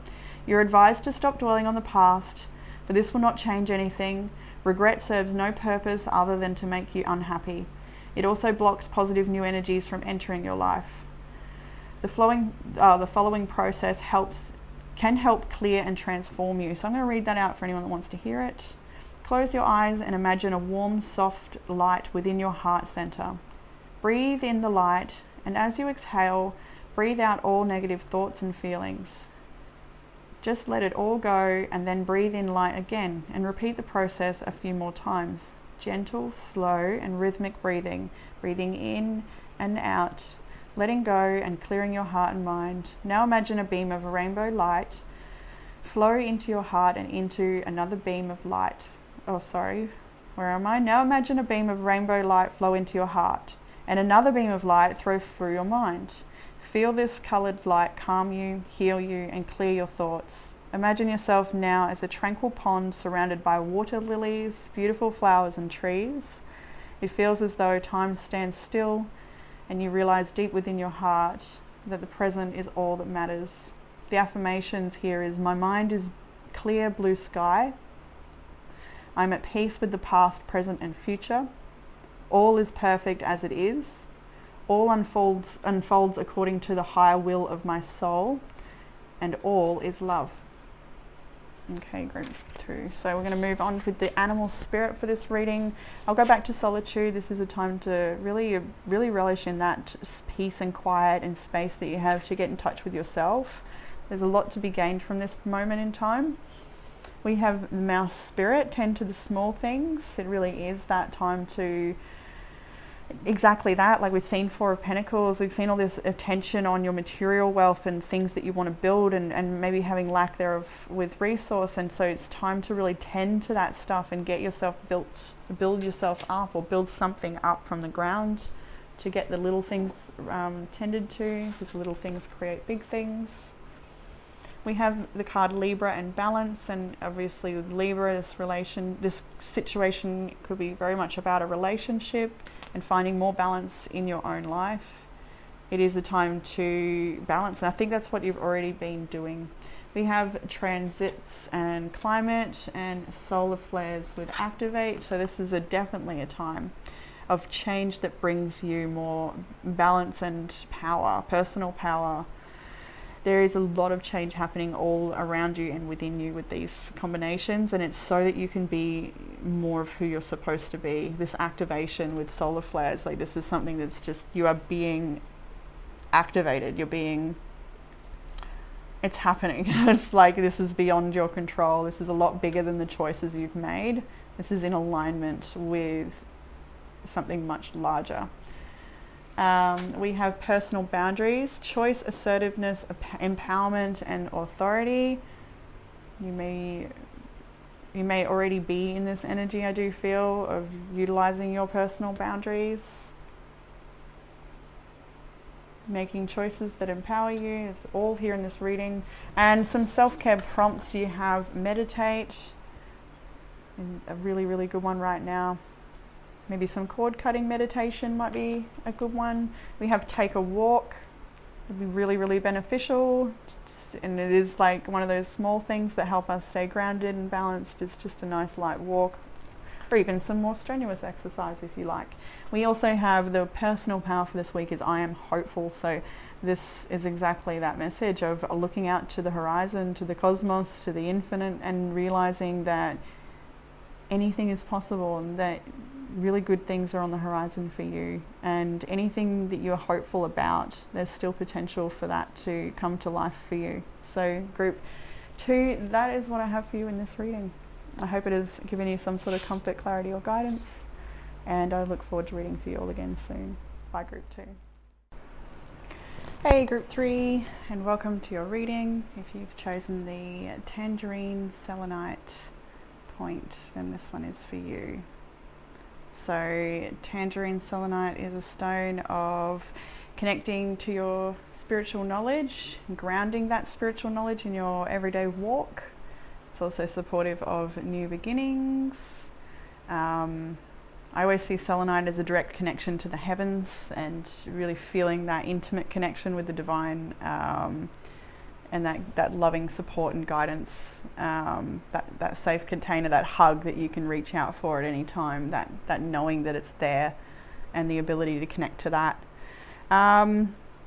You're advised to stop dwelling on the past, for this will not change anything. Regret serves no purpose other than to make you unhappy. It also blocks positive new energies from entering your life. The following process can help clear and transform you. So I'm going to read that out for anyone that wants to hear it. Close your eyes and imagine a warm, soft light within your heart center. Breathe in the light, and as you exhale, breathe out all negative thoughts and feelings. Just let it all go, and then breathe in light again, and repeat the process a few more times. Gentle, slow, and rhythmic breathing. Breathing in and out, letting go and clearing your heart and mind. Now imagine a beam of rainbow light flow into your heart and into another beam of light. Now imagine a beam of rainbow light flow into your heart and another beam of light flow through your mind. Feel this colored light calm you, heal you, and clear your thoughts. Imagine yourself now as a tranquil pond surrounded by water lilies, beautiful flowers and trees. It feels as though time stands still, and you realize deep within your heart that the present is all that matters. The affirmations here is, my mind is clear blue sky. I'm at peace with the past, present and future. All is perfect as it is. All unfolds according to the high will of my soul, and all is love. Okay, group 2. So we're going to move on with the animal spirit for this reading. I'll go back to solitude. This is a time to really relish in that peace and quiet and space that you have to get in touch with yourself. There's a lot to be gained from this moment in time. We have the mouse spirit, tend to the small things. It really is that time to exactly that, like we've seen Four of Pentacles, we've seen all this attention on your material wealth and things that you want to build, and maybe having lack thereof with resource, and so it's time to really tend to that stuff and get yourself build yourself up, or build something up from the ground to get the little things tended to, because little things create big things. We have the card Libra and balance, and obviously with Libra, this situation could be very much about a relationship and finding more balance in your own life. It is a time to balance, and I think that's what you've already been doing. We have transits and climate and solar flares with activate, so this is definitely a time of change that brings you more balance and power, personal power. There is a lot of change happening all around you and within you with these combinations, and it's so that you can be more of who you're supposed to be. This activation with solar flares, like this is something that's just, you are being activated, it's happening. It's like this is beyond your control. This is a lot bigger than the choices you've made. This is in alignment with something much larger. We have personal boundaries, choice, assertiveness, empowerment and authority. You may already be in this energy, I do feel, of utilizing your personal boundaries, making choices that empower you. It's all here in this reading. And some self-care prompts. You have meditate, a really good one right now. Maybe some cord cutting meditation might be a good one. We have take a walk. It'd be really beneficial. And it is like one of those small things that help us stay grounded and balanced. It's just a nice light walk, or even some more strenuous exercise if you like. We also have the personal power for this week is I am hopeful. So this is exactly that message of looking out to the horizon, to the cosmos, to the infinite, and realizing that anything is possible and that really good things are on the horizon for you, and anything that you're hopeful about, there's still potential for that to come to life for you. So group 2, that is what I have for you in this reading. I hope it has given you some sort of comfort, clarity or guidance, and I look forward to reading for you all again soon. Bye group 2. Hey group 3, and welcome to your reading. If you've chosen the tangerine selenite point, then this one is for you. So tangerine selenite is a stone of connecting to your spiritual knowledge, grounding that spiritual knowledge in your everyday walk. It's also supportive of new beginnings. I always see selenite as a direct connection to the heavens, and really feeling that intimate connection with the divine, and that loving support and guidance, that safe container, that hug that you can reach out for at any time, that knowing that it's there, and the ability to connect to that.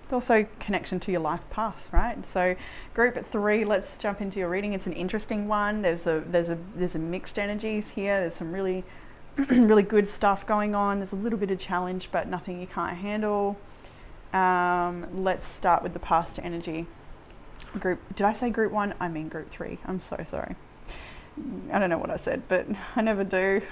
It's also connection to your life path, right? So group 3, let's jump into your reading. It's an interesting one. There's a mixed energies here. There's some really really good stuff going on. There's a little bit of challenge, but nothing you can't handle. Let's start with the past energy. Did I say group 1? I mean group 3. I'm so sorry. I don't know what I said, but I never do.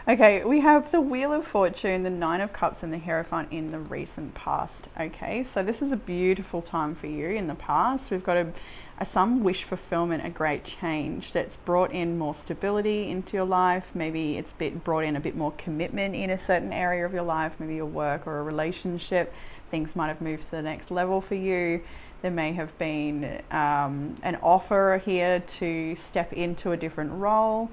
Okay, we have the Wheel of Fortune, the Nine of Cups, and the Hierophant in the recent past. Okay, so this is a beautiful time for you in the past. We've got some wish fulfillment, a great change that's brought in more stability into your life. Maybe it's brought in a bit more commitment in a certain area of your life, maybe your work or a relationship. Things might have moved to the next level for you. There may have been an offer here to step into a different role.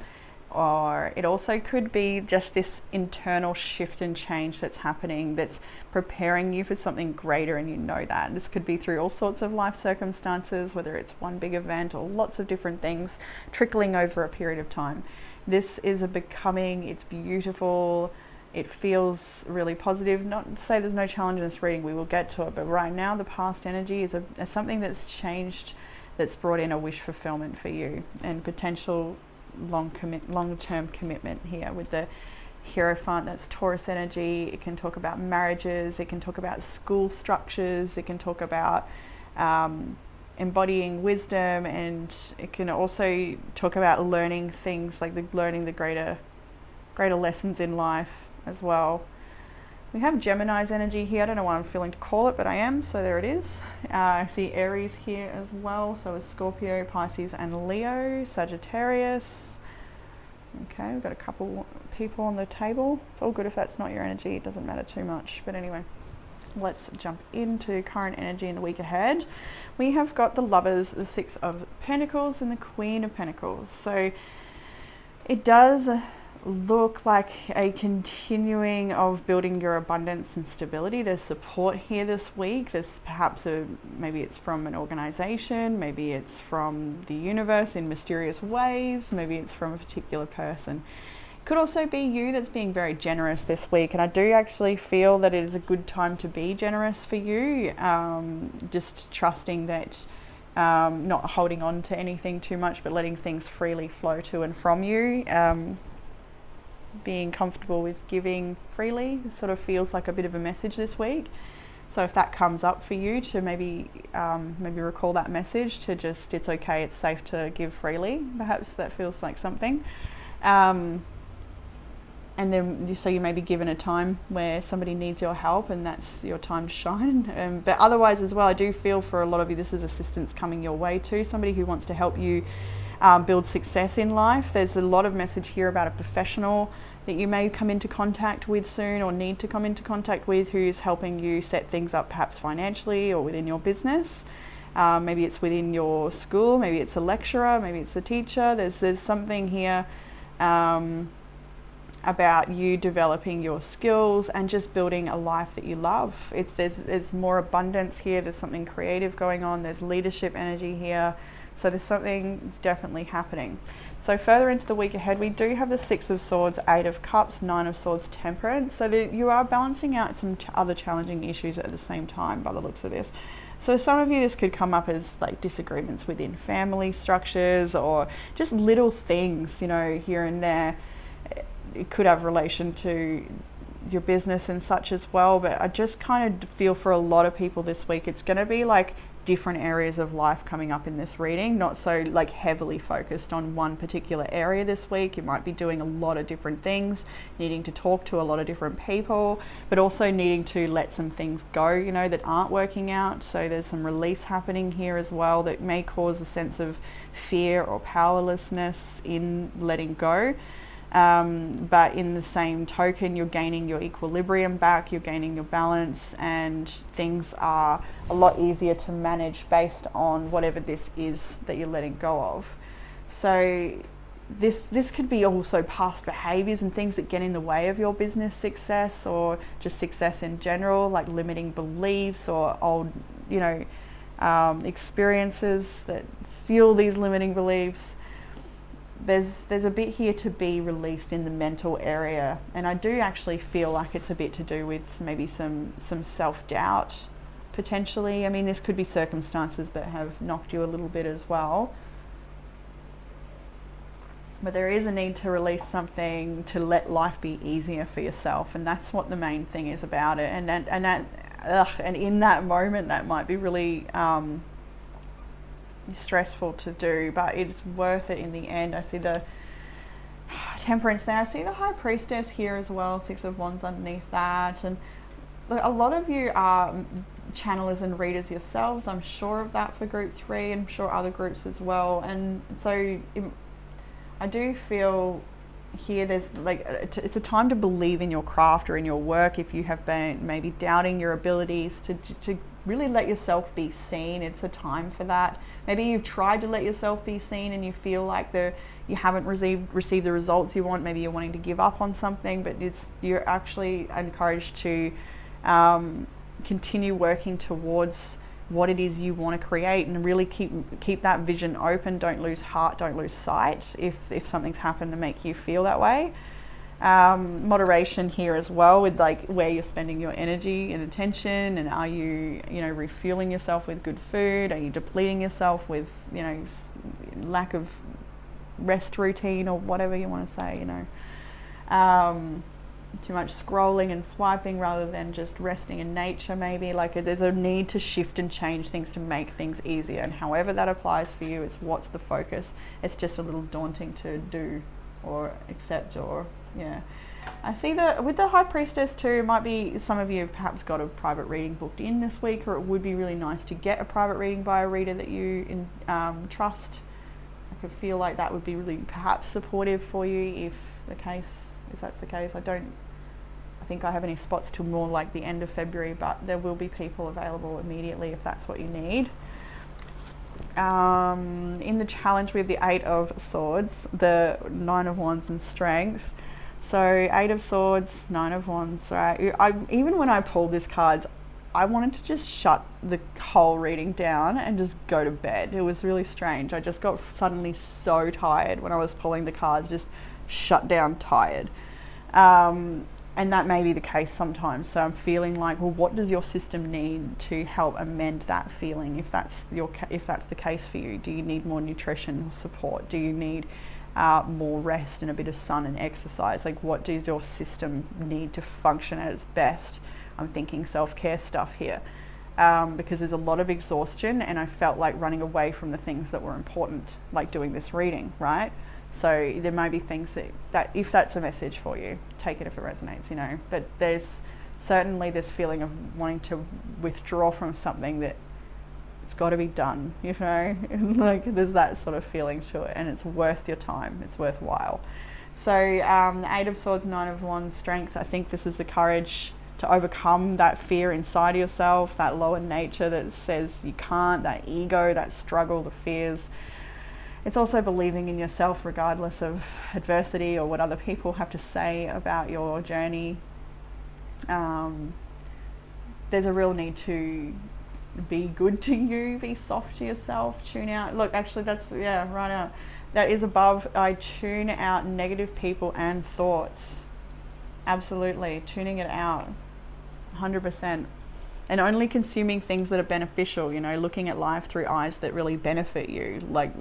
or it also could be just this internal shift and change that's happening, that's preparing you for something greater, and you know that. This could be through all sorts of life circumstances, whether it's one big event or lots of different things trickling over a period of time. This is a becoming, it's beautiful, it feels really positive. Not to say there's no challenge in this reading, we will get to it, but right now the past energy is something that's changed, that's brought in a wish fulfillment for you and potential long-term commitment here with the Hierophant. That's Taurus energy. It can talk about marriages, it can talk about school structures, it can talk about embodying wisdom, and it can also talk about learning things like learning the greater lessons in life as well. We have Gemini's energy here. I don't know why I'm feeling to call it, but I am, so there it is. I see Aries here as well, so is Scorpio, Pisces and Leo, Sagittarius. Okay, we've got a couple people on the table. It's all good if that's not your energy, it doesn't matter too much. But anyway, let's jump into current energy in the week ahead. We have got the Lovers, the Six of Pentacles and the Queen of Pentacles. So it does look like a continuing of building your abundance and stability. There's support here this week. There's perhaps maybe it's from an organization, maybe it's from the universe in mysterious ways, maybe it's from a particular person. Could also be you that's being very generous this week, and I do actually feel that it is a good time to be generous for you. Just trusting that, not holding on to anything too much, but letting things freely flow to and from you. Being comfortable with giving freely sort of feels like a bit of a message this week. So if that comes up for you, to maybe recall that message, to just, it's okay, it's safe to give freely. Perhaps that feels like something. And then so you may be given a time where somebody needs your help, and that's your time to shine. But otherwise as well, I do feel for a lot of you, this is assistance coming your way too. Somebody who wants to help you build success in life. There's a lot of message here about a professional that you may come into contact with soon, or need to come into contact with, who's helping you set things up perhaps financially or within your business. Maybe it's within your school, maybe it's a lecturer, maybe it's a teacher. There's something here about you developing your skills and just building a life that you love. There's more abundance here. There's something creative going on. There's leadership energy here. So there's something definitely happening. So further into the week ahead, we do have the Six of Swords, Eight of Cups, Nine of Swords, Temperance. So you are balancing out some other challenging issues at the same time by the looks of this. So some of you, this could come up as like disagreements within family structures, or just little things, here and there. It could have relation to your business and such as well, but I just kind of feel for a lot of people this week, it's going to be like different areas of life coming up in this reading, not so like heavily focused on one particular area this week. You might be doing a lot of different things, needing to talk to a lot of different people, but also needing to let some things go, that aren't working out. So there's some release happening here as well that may cause a sense of fear or powerlessness in letting go. But in the same token, you're gaining your equilibrium back, you're gaining your balance, and things are a lot easier to manage based on whatever this is that you're letting go of. So this could be also past behaviors and things that get in the way of your business success, or just success in general, like limiting beliefs or old, experiences that fuel these limiting beliefs. There's a bit here to be released in the mental area, and I do actually feel like it's a bit to do with maybe some self-doubt potentially. I mean, this could be circumstances that have knocked you a little bit as well, but there is a need to release something to let life be easier for yourself, and that's what the main thing is about it. And in that moment, that might be really stressful to do, but it's worth it in the end. I see the Temperance there. I see the High Priestess here as well, Six of Wands underneath that. And look, a lot of you are channelers and readers yourselves. I'm sure of that for group 3, and I'm sure other groups as well. And so I do feel here there's like, it's a time to believe in your craft or in your work. If you have been maybe doubting your abilities, to really let yourself be seen. It's a time for that. Maybe you've tried to let yourself be seen and you feel like you haven't received the results you want. Maybe you're wanting to give up on something, but you're actually encouraged to continue working towards what it is you want to create, and really keep that vision open. Don't lose heart, don't lose sight if something's happened to make you feel that way. Moderation here as well, with like where you're spending your energy and attention, and are you refueling yourself with good food? Are you depleting yourself with lack of rest routine, or whatever you want to say, too much scrolling and swiping rather than just resting in nature. Maybe like there's a need to shift and change things to make things easier, and however that applies for you is what's the focus. It's just a little daunting to do or accept, or I see that with the High Priestess too, it might be some of you have perhaps got a private reading booked in this week, or it would be really nice to get a private reading by a reader that you trust. I could feel like that would be really perhaps supportive for you if that's the case. I think I have any spots till more like the end of February, but there will be people available immediately if that's what you need. In the challenge, we have the 8 of Swords, the 9 of Wands, and Strength. So 8 of Swords, 9 of Wands, right? Even when I pulled this cards, I wanted to just shut the whole reading down and just go to bed. It was really strange. I just got suddenly so tired when I was pulling the cards, just shut down tired. And that may be the case sometimes. So I'm feeling like, well, what does your system need to help amend that feeling? If that's the case for you, do you need more nutrition or support? Do you need more rest and a bit of sun and exercise? Like, what does your system need to function at its best? I'm thinking self-care stuff here, because there's a lot of exhaustion, and I felt like running away from the things that were important, like doing this reading, right? So there may be things that if that's a message for you, take it if it resonates, but there's certainly this feeling of wanting to withdraw from something that it's got to be done, like there's that sort of feeling to it, and it's worth your time, it's worthwhile. So 8 of Swords, 9 of Wands, Strength. I think this is the courage to overcome that fear inside yourself, that lower nature that says you can't, that ego, that struggle, the fears. It's also believing in yourself regardless of adversity or what other people have to say about your journey. There's a real need to be good to you, be soft to yourself, tune out. Look, actually that's, right out. That is above. I tune out negative people and thoughts. Absolutely, tuning it out, 100%. And only consuming things that are beneficial, looking at life through eyes that really benefit you. Like,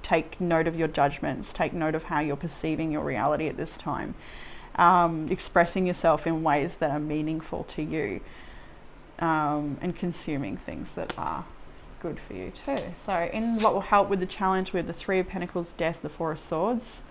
take note of your judgments, take note of how you're perceiving your reality at this time. Expressing yourself in ways that are meaningful to you, and consuming things that are good for you too. So in what will help with the challenge, with the 3 of Pentacles, Death, the 4 of Swords.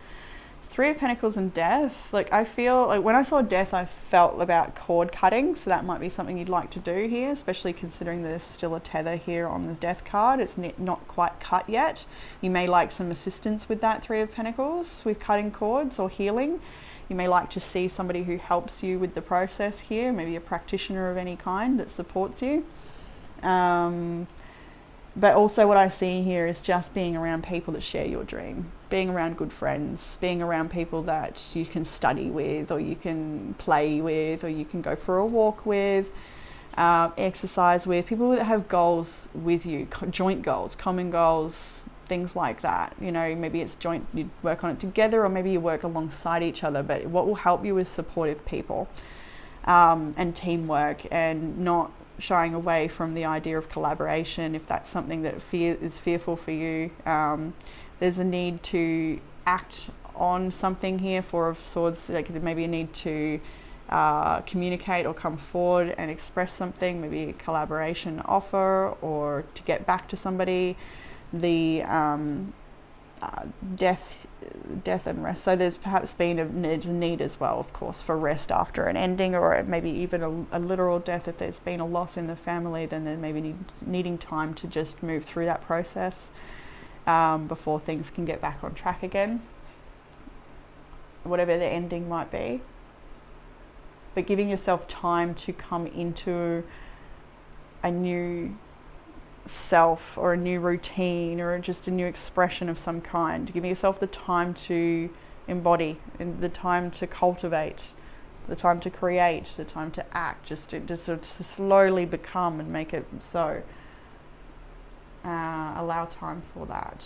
3 of Pentacles and Death, like I feel like when I saw Death, I felt about cord cutting, so that might be something you'd like to do here, especially considering there's still a tether here on the Death card. It's not quite cut yet. You may like some assistance with that 3 of Pentacles, with cutting cords or healing. You may like to see somebody who helps you with the process here, maybe a practitioner of any kind that supports you. But also what I see here is just being around people that share your dream, being around good friends, being around people that you can study with, or you can play with, or you can go for a walk with, exercise with, people that have goals with you, joint goals, common goals, things like that. Maybe it's joint, you work on it together, or maybe you work alongside each other. But what will help you is supportive people, and teamwork, and not shying away from the idea of collaboration if that's something that is fearful for you. There's a need to act on something here. 4 of Swords, like there may be a need to communicate or come forward and express something, maybe a collaboration offer, or to get back to somebody. The death and rest. So there's perhaps been a need as well, of course, for rest after an ending, or maybe even a literal death. If there's been a loss in the family, then there may be needing time to just move through that process before things can get back on track again, whatever the ending might be. But giving yourself time to come into a new self or a new routine or just a new expression of some kind. Give yourself the time to embody and the time to cultivate, the time to create, the time to act, just to slowly become and make it so. Allow time for that.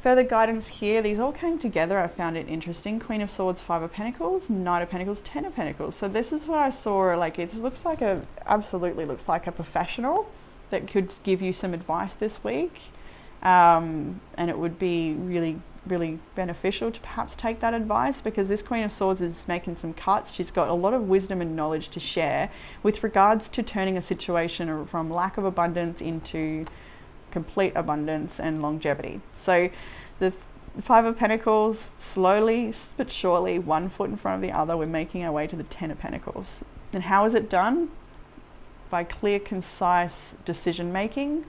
Further guidance here, these all came together. I found it interesting. Queen of Swords, Five of Pentacles, Knight of Pentacles, Ten of Pentacles. So this is what I saw, like it looks like absolutely looks like a professional that could give you some advice this week. And it would be really, really beneficial to perhaps take that advice, because this Queen of Swords is making some cuts. She's got a lot of wisdom and knowledge to share with regards to turning a situation from lack of abundance into complete abundance and longevity. So this Five of Pentacles, slowly but surely, one foot in front of the other, we're making our way to the Ten of Pentacles. And how is it done? By clear, concise decision making,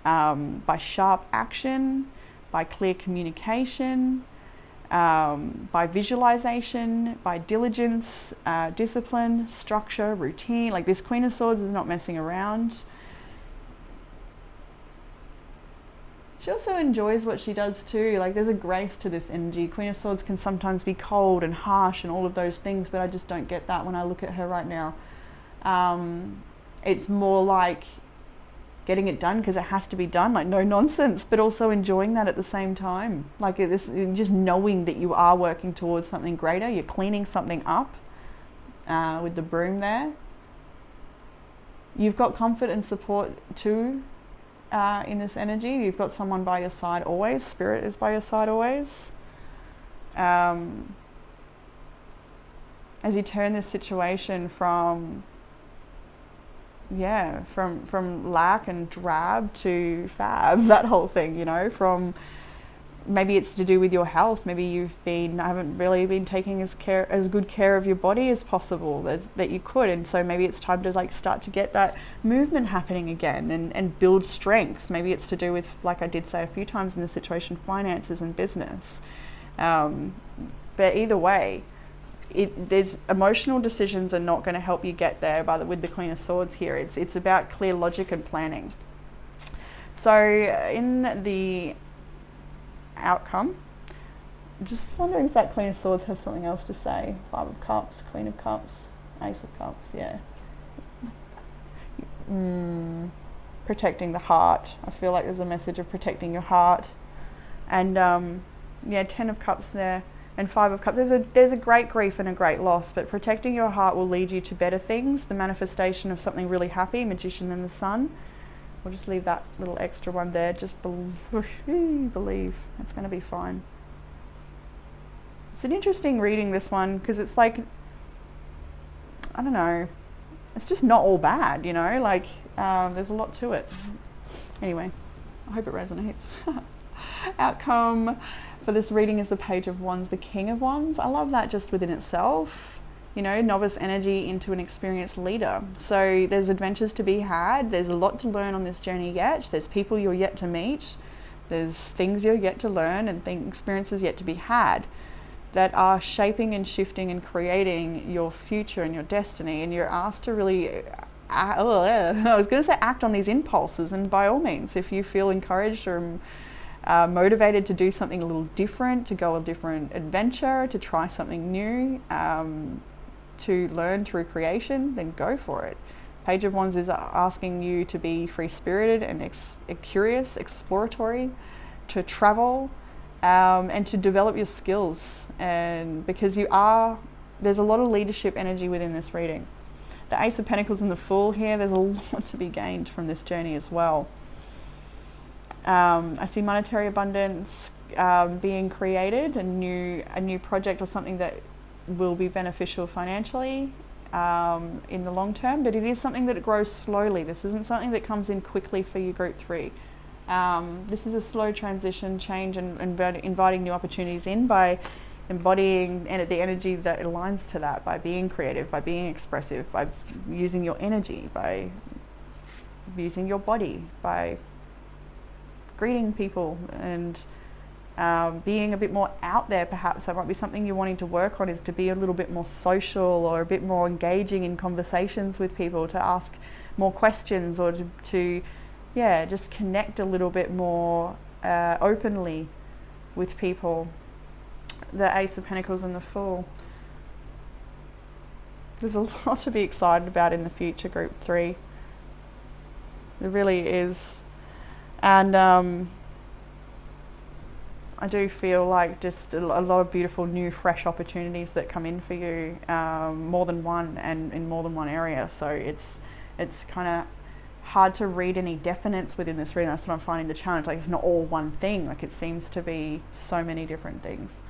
by sharp action, by clear communication, by visualization, by diligence, discipline, structure, routine. Like this Queen of Swords is not messing around. She also enjoys what she does too. Like there's a grace to this energy. Queen of Swords can sometimes be cold and harsh and all of those things, but I just don't get that when I look at her right now. It's more like getting it done because it has to be done, like no nonsense, but also enjoying that at the same time. Like this, just knowing that you are working towards something greater. You're cleaning something up with the broom there. You've got comfort and support too. In this energy, you've got someone by your side always. Spirit is by your side always. As you turn this situation from lack and drab to fab, that whole thing, you know, from maybe it's to do with your health. Maybe you haven't really been taking as good care of your body as possible that you could, and so maybe it's time to like start to get that movement happening again and build strength. Maybe it's to do with, like I did say a few times in this situation, finances and business. But either way, there's emotional decisions are not going to help you get there with the Queen of Swords here. It's about clear logic and planning. So in the outcome, just wondering if that Queen of Swords has something else to say. Five of Cups, Queen of Cups, Ace of Cups, yeah. Protecting the heart. I feel like there's a message of protecting your heart. And Ten of Cups there and Five of Cups. There's a great grief and a great loss, but protecting your heart will lead you to better things, the manifestation of something really happy, Magician and the Sun. We'll just leave that little extra one there. Just believe it's going to be fine. It's an interesting reading, this one, because it's like, I don't know, it's just not all bad, you know, like there's a lot to it. Anyway, I hope it resonates. Outcome for this reading is the Page of Wands, the King of Wands. I love that just within itself. You know, novice energy into an experienced leader. So there's adventures to be had. There's a lot to learn on this journey yet. There's people you're yet to meet. There's things you're yet to learn and experiences yet to be had that are shaping and shifting and creating your future and your destiny. And you're asked to really, I was going to say act on these impulses. And by all means, if you feel encouraged or motivated to do something a little different, to go a different adventure, to try something new, to learn through creation, then go for it. Page of Wands is asking you to be free-spirited and curious, exploratory, to travel, and to develop your skills. And because there's a lot of leadership energy within this reading. The Ace of Pentacles and the Fool here, there's a lot to be gained from this journey as well. I see monetary abundance being created, a new project or something that will be beneficial financially in the long term, but it is something that grows slowly. This isn't something that comes in quickly for you, Group 3. This is a slow transition, change, and inviting new opportunities in by embodying the energy that aligns to that, by being creative, by being expressive, by using your energy, by using your body, by greeting people and being a bit more out there. Perhaps that might be something you're wanting to work on, is to be a little bit more social or a bit more engaging in conversations with people, to ask more questions, or to yeah, just connect a little bit more openly with people. The Ace of Pentacles and the Fool. There's a lot to be excited about in the future, Group 3. There really is. And I do feel like just a lot of beautiful new fresh opportunities that come in for you, more than one, and in more than one area. So it's kind of hard to read any definites within this reading. That's what I'm finding the challenge. Like, it's not all one thing. Like, it seems to be so many different things.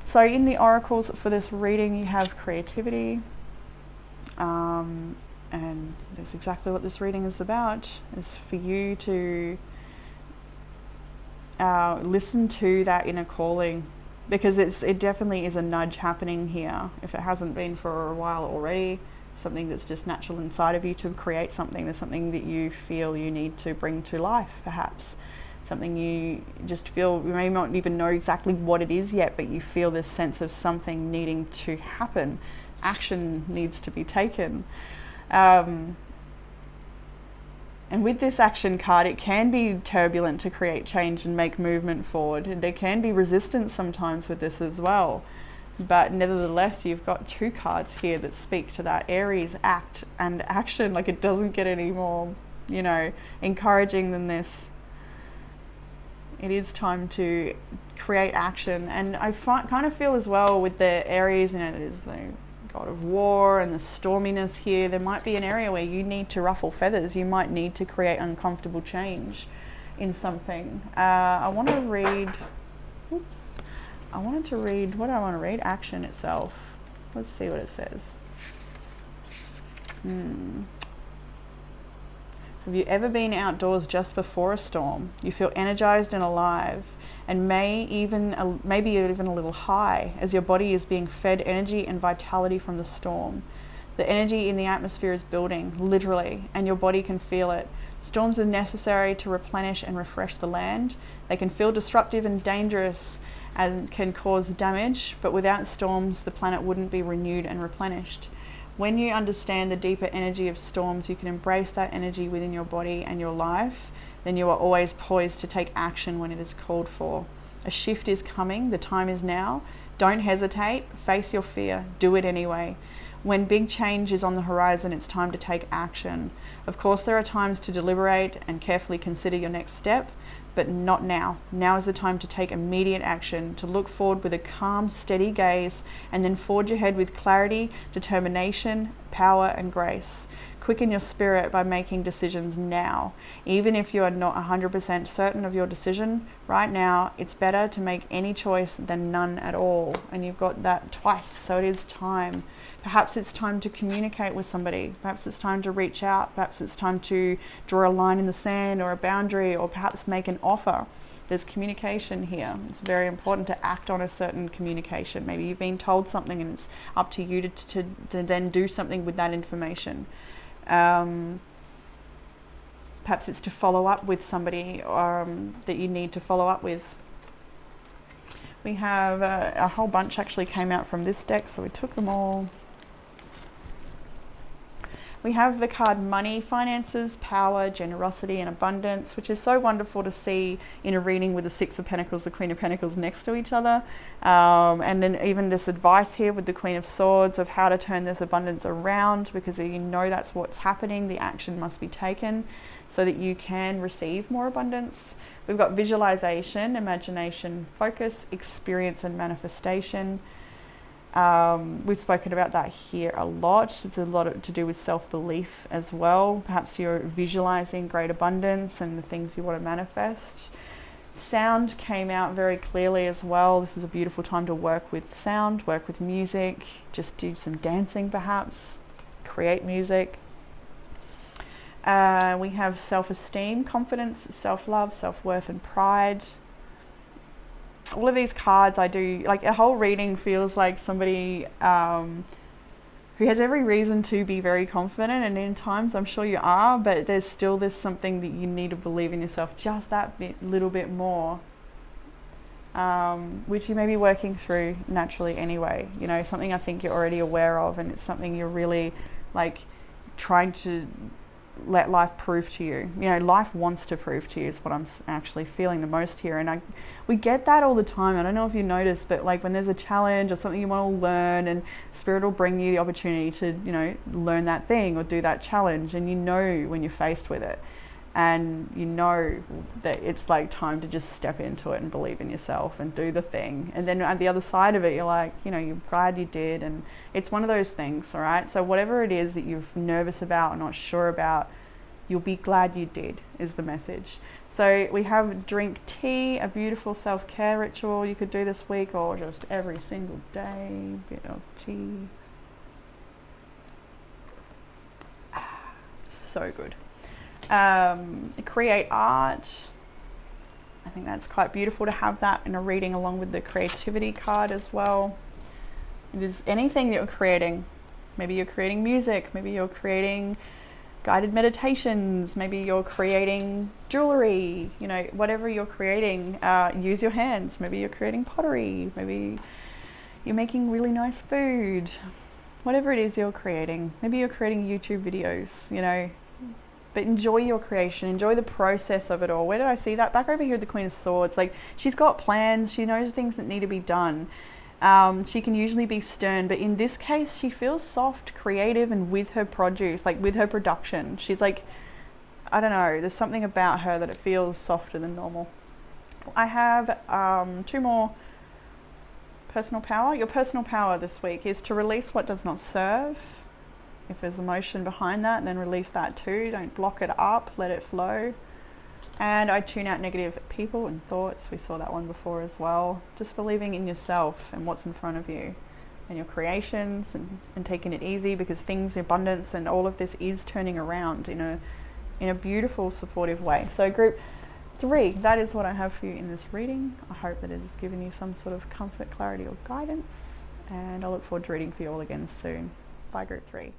So in the oracles for this reading, you have creativity, and that's exactly what this reading is about, is for you to listen to that inner calling, because it definitely is a nudge happening here. If it hasn't been for a while already, something that's just natural inside of you to create something. There's something that you feel you need to bring to life, perhaps. Something you just feel, you may not even know exactly what it is yet, but you feel this sense of something needing to happen. Action needs to be taken. And with this action card, it can be turbulent to create change and make movement forward. There can be resistance sometimes with this as well. But nevertheless, you've got 2 cards here that speak to that. Aries, act and action. Like, it doesn't get any more, encouraging than this. It is time to create action. And I kind of feel as well with the Aries, it is the god of war and the storminess here. There might be an area where you need to ruffle feathers. You might need to create uncomfortable change in something. I want to read, what do I want to read? Action itself. Let's see what it says. Have you ever been outdoors just before a storm? You feel energized and alive, and maybe even a little high, as your body is being fed energy and vitality from the storm. The energy in the atmosphere is building, literally, and your body can feel it. Storms are necessary to replenish and refresh the land. They can feel disruptive and dangerous and can cause damage, but without storms, the planet wouldn't be renewed and replenished. When you understand the deeper energy of storms, you can embrace that energy within your body and your life. Then you are always poised to take action when it is called for. A shift is coming. The time is now. Don't hesitate. Face your fear. Do it anyway. When big change is on the horizon, it's time to take action. Of course, there are times to deliberate and carefully consider your next step, but not now. Now is the time to take immediate action, to look forward with a calm, steady gaze, and then forge ahead with clarity, determination, power, and grace. Quicken your spirit by making decisions now. Even if you are not 100% certain of your decision right now, it's better to make any choice than none at all. And you've got that twice, so it is time. Perhaps it's time to communicate with somebody. Perhaps it's time to reach out. Perhaps it's time to draw a line in the sand or a boundary, or perhaps make an offer. There's communication here. It's very important to act on a certain communication. Maybe you've been told something and it's up to you to then do something with that information. Perhaps it's to follow up with somebody that you need to follow up with. We have a whole bunch actually came out from this deck, so we took them all. We have the card Money, Finances, Power, Generosity, and Abundance, which is so wonderful to see in a reading with the Six of Pentacles, the Queen of Pentacles next to each other. And then even this advice here with the Queen of Swords of how to turn this abundance around, because you know that's what's happening. The action must be taken so that you can receive more abundance. We've got visualization, imagination, focus, experience, and manifestation. We've spoken about that here a lot. It's a lot to do with self-belief as well. Perhaps you're visualizing great abundance and the things you want to manifest. Sound came out very clearly as well. This is a beautiful time to work with sound, work with music, just do some dancing perhaps, create music. We have self-esteem, confidence, self-love, self-worth, and pride. All of these cards, I do, like a whole reading feels like somebody who has every reason to be very confident, and in times I'm sure you are, but there's still this something that you need to believe in yourself just that little bit more, which you may be working through naturally anyway. Something I think you're already aware of, and it's something you're really like trying to let life prove to you. You know, life wants to prove to you is what I'm actually feeling the most here. And we get that all the time. I don't know if you notice, but like when there's a challenge or something you want to learn, and Spirit will bring you the opportunity to, you know, learn that thing or do that challenge, and you know when you're faced with it. And you know that it's like time to just step into it and believe in yourself and do the thing. And then at the other side of it, you're like, you know, you're glad you did. And it's one of those things, all right? So whatever it is that you're nervous about or not sure about, you'll be glad you did, is the message. So we have drink tea, a beautiful self-care ritual you could do this week, or just every single day, bit of tea. So good. Create art. I think that's quite beautiful to have that in a reading along with the creativity card as well. It is anything that you're creating. Maybe you're creating music, maybe you're creating guided meditations, maybe you're creating jewelry, you know, whatever you're creating, use your hands. Maybe you're creating pottery, maybe you're making really nice food, whatever it is you're creating. Maybe you're creating YouTube videos, you know, but enjoy your creation, enjoy the process of it all. Where did I see that? Back over here with the Queen of Swords. Like, she's got plans, she knows things that need to be done. She can usually be stern, but in this case, she feels soft, creative, and with her produce, like with her production. She's like, I don't know, there's something about her that it feels softer than normal. I have 2 more. Personal power. Your personal power this week is to release what does not serve. If there's emotion behind that, then release that too. Don't block it up, let it flow. And I tune out negative people and thoughts. We saw that one before as well. Just believing in yourself and what's in front of you and your creations, and taking it easy, because things, abundance and all of this is turning around in a beautiful, supportive way. So group 3, that is what I have for you in this reading. I hope that it has given you some sort of comfort, clarity or guidance, and I look forward to reading for you all again soon. Bye group 3.